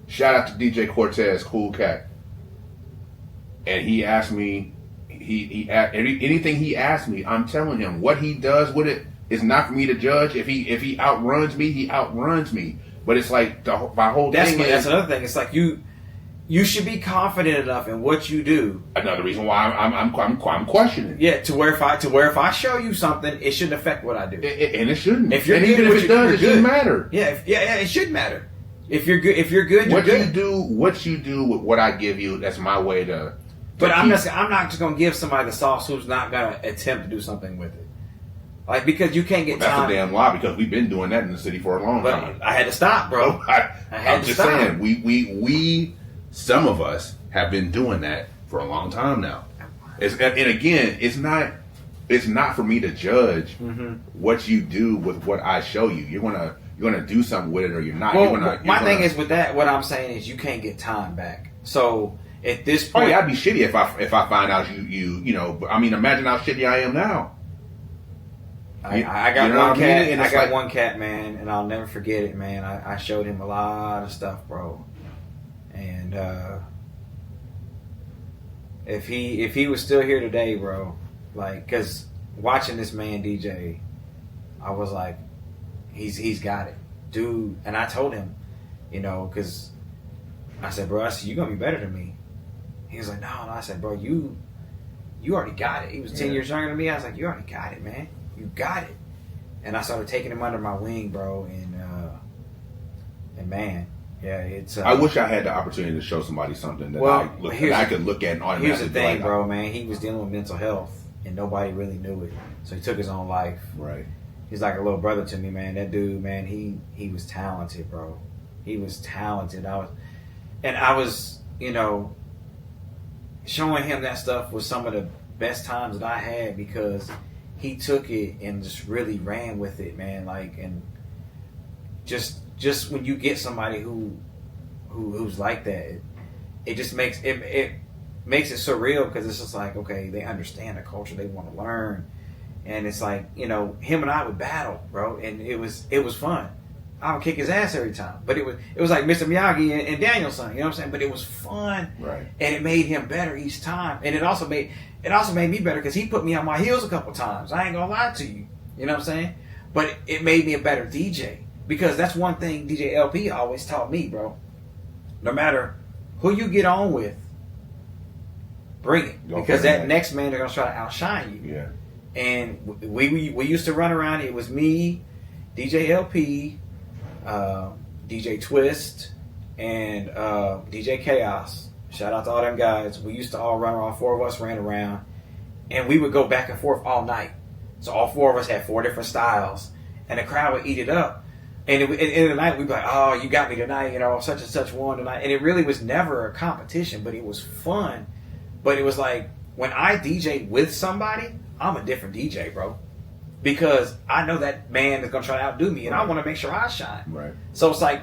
Shout out to DJ Cortez, cool cat. And he asked me, anything he asked me, I'm telling him what he does with it. It's not for me to judge. If he outruns me, he outruns me. But it's like my whole thing. That's another thing. It's like you should be confident enough in what you do. Another reason why I'm questioning. Yeah, to where if I show you something, it shouldn't affect what I do. And it shouldn't. If you're and good, even if it does, it shouldn't matter. Yeah, it should matter. If you're good, you're good. What you do with what I give you, that's my way to. But I'm not just gonna give somebody the sauce who's not gonna attempt to do something with it. Like, because you can't get time. That's a damn lie, because we've been doing that in the city for a long time. I had to stop, bro. I'm just saying, we some of us have been doing that for a long time now. And again, it's not for me to judge what you do with what I show you. You're gonna do something with it, or you're not. Well, my thing is with that. What I'm saying is you can't get time back. So at this point, I'd be shitty if I find out you know. I mean, imagine how shitty I am now. I got one cat, and I got one cat, man, and I'll never forget it, man. I showed him a lot of stuff, bro. And if he was still here today, bro, like, because watching this man DJ, I was like, he's got it, dude. And I told him, you know, because I said, bro, you're gonna be better than me. He was like, no. I said, bro, you already got it. He was 10 years younger than me. I was like, you already got it, man. You got it. And I started taking him under my wing, bro. And man, yeah, it's. I wish I had the opportunity to show somebody something that I could look at and automatically. Here's the thing, bro, man. He was dealing with mental health, and nobody really knew it. So he took his own life. Right. He's like a little brother to me, man. That dude, man, he was talented, bro. He was talented. I was, you know, showing him that stuff was some of the best times that I had because he took it and just really ran with it, man. Like, and just when you get somebody who's like that, it just makes it makes it surreal because it's just like, okay, they understand the culture, they want to learn, and it's like, you know, him and I would battle, bro, and it was fun. I would kick his ass every time, but it was like Mr. Miyagi and Danielson, you know what I'm saying? But it was fun, right? And it made him better each time, and it also made me better because he put me on my heels a couple times. I ain't gonna lie to you, you know what I'm saying? But it made me a better DJ because that's one thing DJ LP always taught me, bro. No matter who you get on with, bring it because that next man they're gonna try to outshine you. Yeah. And we used to run around. It was me, DJ LP, DJ Twist, and DJ Chaos. Shout out to all them guys. We used to all run around. 4 of us ran around, and we would go back and forth all night. So all 4 of us had 4 different styles, and the crowd would eat it up. And at the end of the night, we'd be like, "Oh, you got me tonight," you know, such and such won tonight. And it really was never a competition, but it was fun. But it was like when I DJ with somebody, I'm a different DJ, bro. Because I know that man is going to try to outdo me, and I want to make sure I shine. Right. So it's like,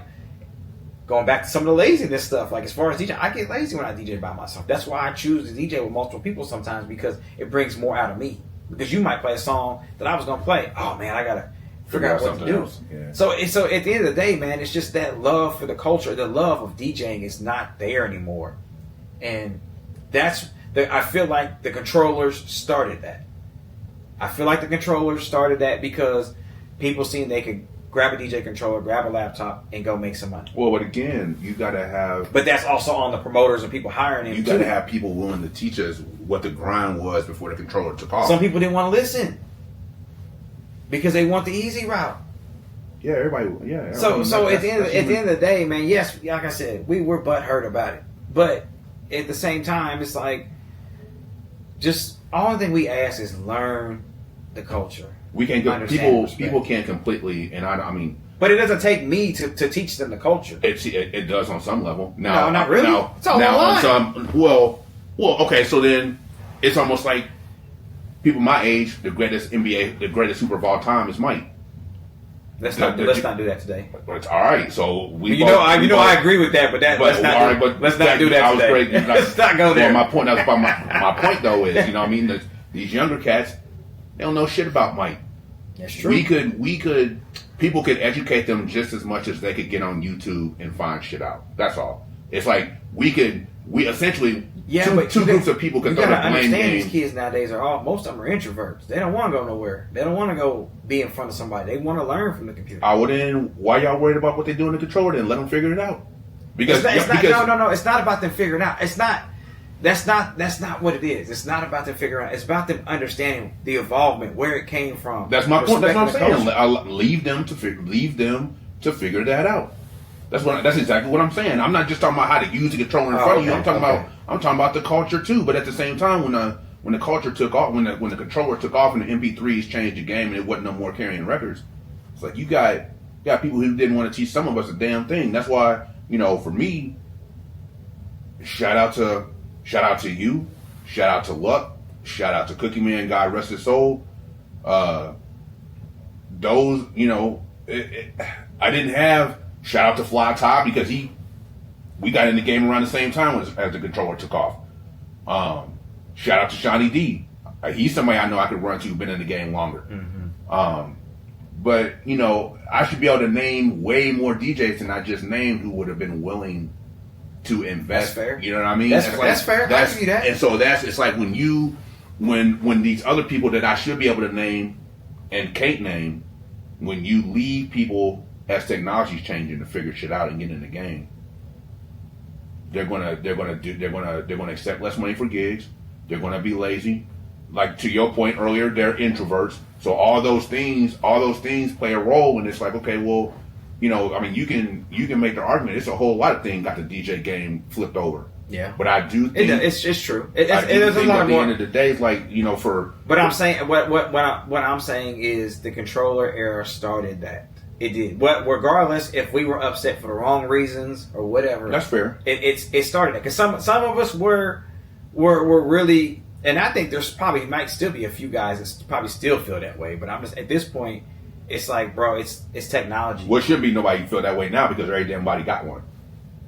going back to some of the laziness stuff, like as far as DJ, I get lazy when I DJ by myself. That's why I choose to DJ with multiple people sometimes, because it brings more out of me. Because you might play a song that I was going to play. Oh, man, I got to figure out what to do. Yeah. So at the end of the day, man, it's just that love for the culture, the love of DJing is not there anymore. And I feel like the controllers started that. I feel like the controllers started that because people seen they could grab a DJ controller, grab a laptop, and go make some money. Well, but again, you got to have... But that's also on the promoters and people hiring them. You got to have people willing to teach us what the grind was before the controller took off. Some people didn't want to listen because they want the easy route. Yeah, everybody... Yeah. So at the end of the day, man, yes, like I said, we were butthurt about it. But at the same time, it's like, just all thing we ask is learn the culture. We can't go. People can't completely, and I mean. But it doesn't take me to teach them the culture. It does on some level. Now, no, not really. It's all on some. Well, okay. So then, it's almost like people my age, the greatest NBA, the greatest Super of all time is Mike. Let's not do that today. But it's all right. So we. I agree with that, but let's not do that today. Let's not go there. Well, my point. That's my point though is, you know what I mean, these younger cats, they don't know shit about Mike. That's true. We could people could educate them just as much as they could get on YouTube and find shit out. That's all. It's like we essentially two groups of people could throw the blame game. These kids nowadays most of them are introverts. They don't want to go nowhere. They don't want to go be in front of somebody. They want to learn from the computer. Well then, why y'all worried about what they do in the controller? Then let them figure it out. Because no. It's not about them figuring it out. It's not. That's not what it is. It's not about them figuring it out. It's about them understanding the involvement, where it came from. That's my point. That's what I'm saying. I'll leave them to figure that out. That's exactly what I'm saying. I'm not just talking about how to use the controller in front of you. I'm talking about the culture too. But at the same time, when the culture took off, when the controller took off and the MP3s changed the game and it wasn't no more carrying records, it's like you got people who didn't want to teach some of us a damn thing. That's why, you know, for me, shout out to you, shout out to Luck, shout out to Cookie Man, God rest his soul. Those, you know, I didn't have. Shout out to Fly Todd because we got in the game around the same time as the controller took off. Shout out to Shawnee D. He's somebody I know I could run to, been in the game longer. Mm-hmm. But, you know, I should be able to name way more DJs than I just named who would have been willing to invest. That's fair. You know what I mean? That's fair. I see that. And so it's like when these other people that I should be able to name and can't name, when you leave people as technology's changing to figure shit out and get in the game, they're gonna accept less money for gigs. They're gonna be lazy. Like to your point earlier, they're introverts. So all those things play a role. And it's like, okay, well, you know, I mean, you can make the argument. It's a whole lot of things got the DJ game flipped over. Yeah, but I do think it's true. It is a lot at more. The end of the day, it's like, you know, But I'm saying what I'm saying is the controller era started that. It did. But regardless, if we were upset for the wrong reasons or whatever, that's fair. It started that because some of us were we're really, and I think there's probably might still be a few guys that probably still feel that way. But I'm just at this point, it's like, bro, it's technology. Well, it shouldn't be nobody who feel that way now because every damn body got one.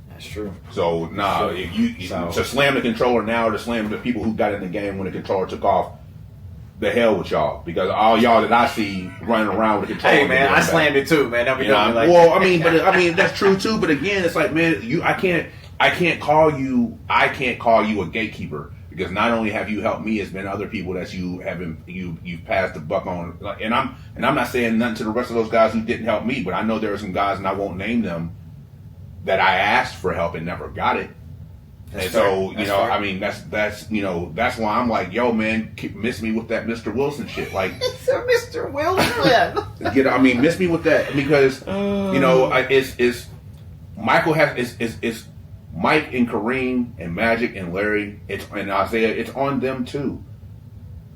That's true. So if you to slam the controller now, or to slam the people who got in the game when the controller took off, the hell with y'all, because all y'all that I see running around with the controller. Hey man, I slammed it too, man. Don't be doing me like well, that. I mean that's true too. But again, it's like, man, I can't call you a gatekeeper, because not only have you helped me, it's been other people that you've passed the buck on. And I'm not saying nothing to the rest of those guys who didn't help me, but I know there are some guys, and I won't name them, that I asked for help and never got it. That's and fair. So, that's fair. I mean, that's why I'm like, yo, man, miss me with that Mr. Wilson shit. Like, it's a Mr. Wilson. I mean, miss me with that, because, it's Michael it's Mike and Kareem and Magic and Larry, and Isaiah, it's on them too.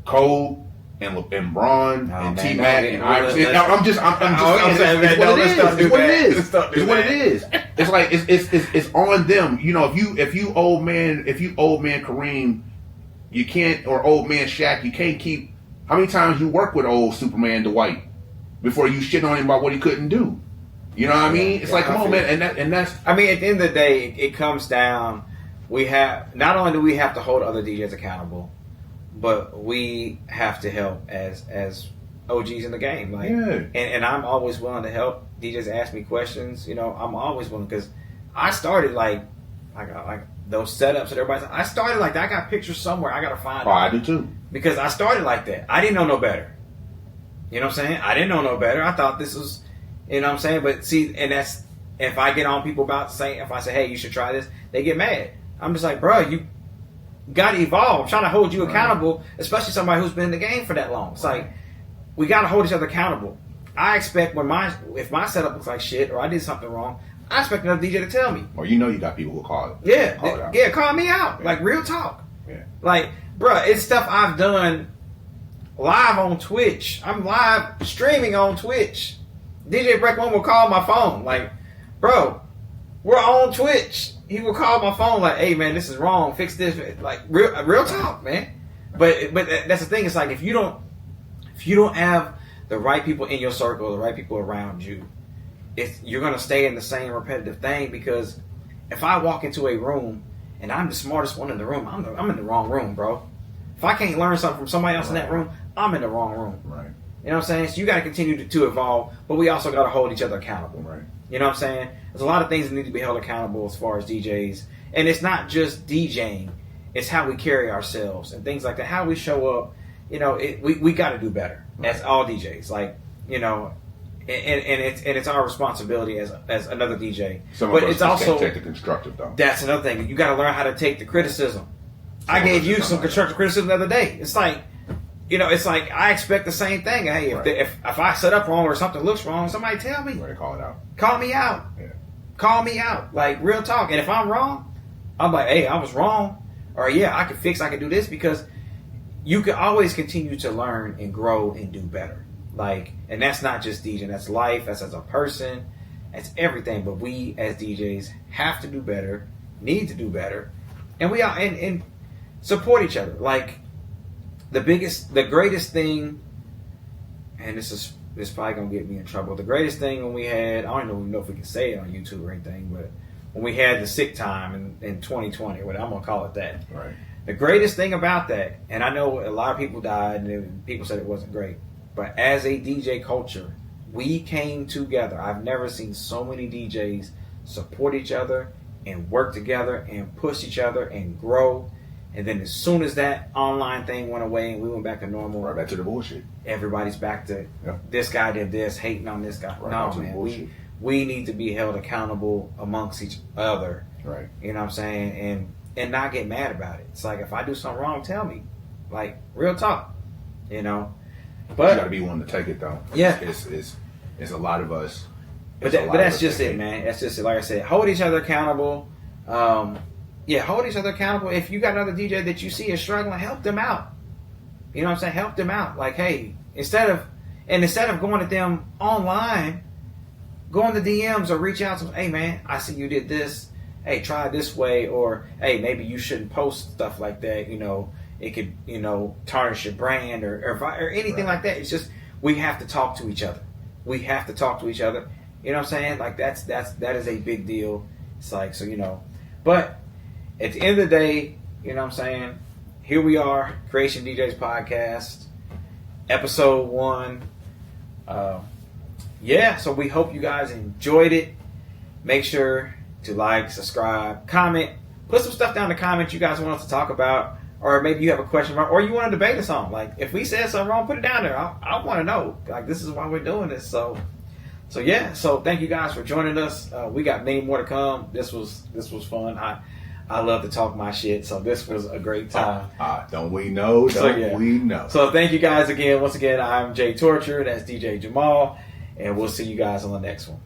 Cole and Braun and T Mac and Iverson. I'm just saying, it's what it is. It's like it's on them. You know, if you old man Kareem, you can't, or old man Shaq, you can't keep. How many times you work with old Superman Dwight before you shit on him about what he couldn't do? You know what I mean? It's like, come on, man, and that's. I mean, at the end of the day, it comes down. We have, not only do we have to hold other DJs accountable, but we have to help as OGs in the game. Like, and I'm always willing to help. DJs ask me questions. You know, I'm always willing, because I started like those setups that everybody's. I started like that. I got pictures somewhere. I gotta find. Oh, I do too. Because I started like that. I didn't know no better. You know what I'm saying? I didn't know no better. I thought this was. You know what I'm saying? But see, and that's, if I get on people about saying, if I say, hey, you should try this, they get mad. I'm just like, bro, you got to evolve. I'm trying to hold you accountable, especially somebody who's been in the game for that long. It's like, we got to hold each other accountable. I expect if my setup looks like shit, or I did something wrong, I expect another DJ to tell me. Or you got people who call it. Yeah, call me out. Like, real talk. Yeah. Like, bro, it's stuff I've done live on Twitch. I'm live streaming on Twitch. DJ Breck One will call my phone, like, bro, we're on Twitch. He will call my phone like, hey man, this is wrong, fix this. Like, real talk, man. But that's the thing. It's like, if you don't have the right people in your circle, the right people around you, you're gonna stay in the same repetitive thing. Because if I walk into a room and I'm the smartest one in the room, I'm in the wrong room, bro. If I can't learn something from somebody else in that room, I'm in the wrong room. Right. You know what I'm saying? So you got to continue to evolve, but we also got to hold each other accountable. Right. You know what I'm saying? There's a lot of things that need to be held accountable as far as DJs. And it's not just DJing. It's how we carry ourselves and things like that. How we show up. You know, we got to do better as all DJs. Like, you know, and it's our responsibility as another DJ. But it's also can't take the constructive though. That's another thing. You got to learn how to take the criticism. I gave you some constructive criticism the other day. It's like, you know, it's like, I expect the same thing. Hey, if I set up wrong or something looks wrong, somebody tell me. Right, call it out. Call me out. Yeah. Call me out. Like, real talk. And if I'm wrong, I'm like, hey, I was wrong. Or yeah, I can do this, because you can always continue to learn and grow and do better. Like, and that's not just DJing. That's life. That's as a person. That's everything. But we as DJs have to do better, need to do better. And we are, and support each other. Like, the greatest thing, and this is probably gonna get me in trouble. The greatest thing when we had, I don't even know if we can say it on YouTube or anything, but when we had the sick time in 2020, what I'm gonna call it that. Right. The greatest thing about that, and I know a lot of people died and people said it wasn't great, but as a DJ culture, we came together. I've never seen so many DJs support each other and work together and push each other and grow. And then as soon as that online thing went away and we went back to normal, right back to the bullshit. Everybody's back to this guy did this, hating on this guy. Right, no, man, we need to be held accountable amongst each other. Right. You know what I'm saying? And not get mad about it. It's like, if I do something wrong, tell me. Like, real talk. You know. But you got to be one to take it though. Yeah. It's a lot of us. But that's just it, man. That's just it. Like I said, hold each other accountable. Hold each other accountable. If you got another DJ that you see is struggling, help them out. You know what I'm saying? Help them out. Like, hey, instead of going at them online, go in the DMs or reach out to them. Hey, man, I see you did this. hey, try it this way, or hey, maybe you shouldn't post stuff like that. It could tarnish your brand or anything like that. It's just we have to talk to each other. We have to talk to each other. You know what I'm saying? Like that is a big deal. It's like but at the end of the day, you know what I'm saying? Here we are, Kreation DJs podcast, episode 1. So we hope you guys enjoyed it. Make sure to like, subscribe, comment, put some stuff down in the comments you guys want us to talk about, or maybe you have a question about, or you want to debate us on. Like, if we said something wrong, put it down there. I want to know. Like, this is why we're doing this. So thank you guys for joining us. We got many more to come. This was fun. I love to talk my shit, so this was a great time. Don't we know? We know? So thank you guys again. Once again, I'm Jtorcher. That's DJ Jamaal, and we'll see you guys on the next one.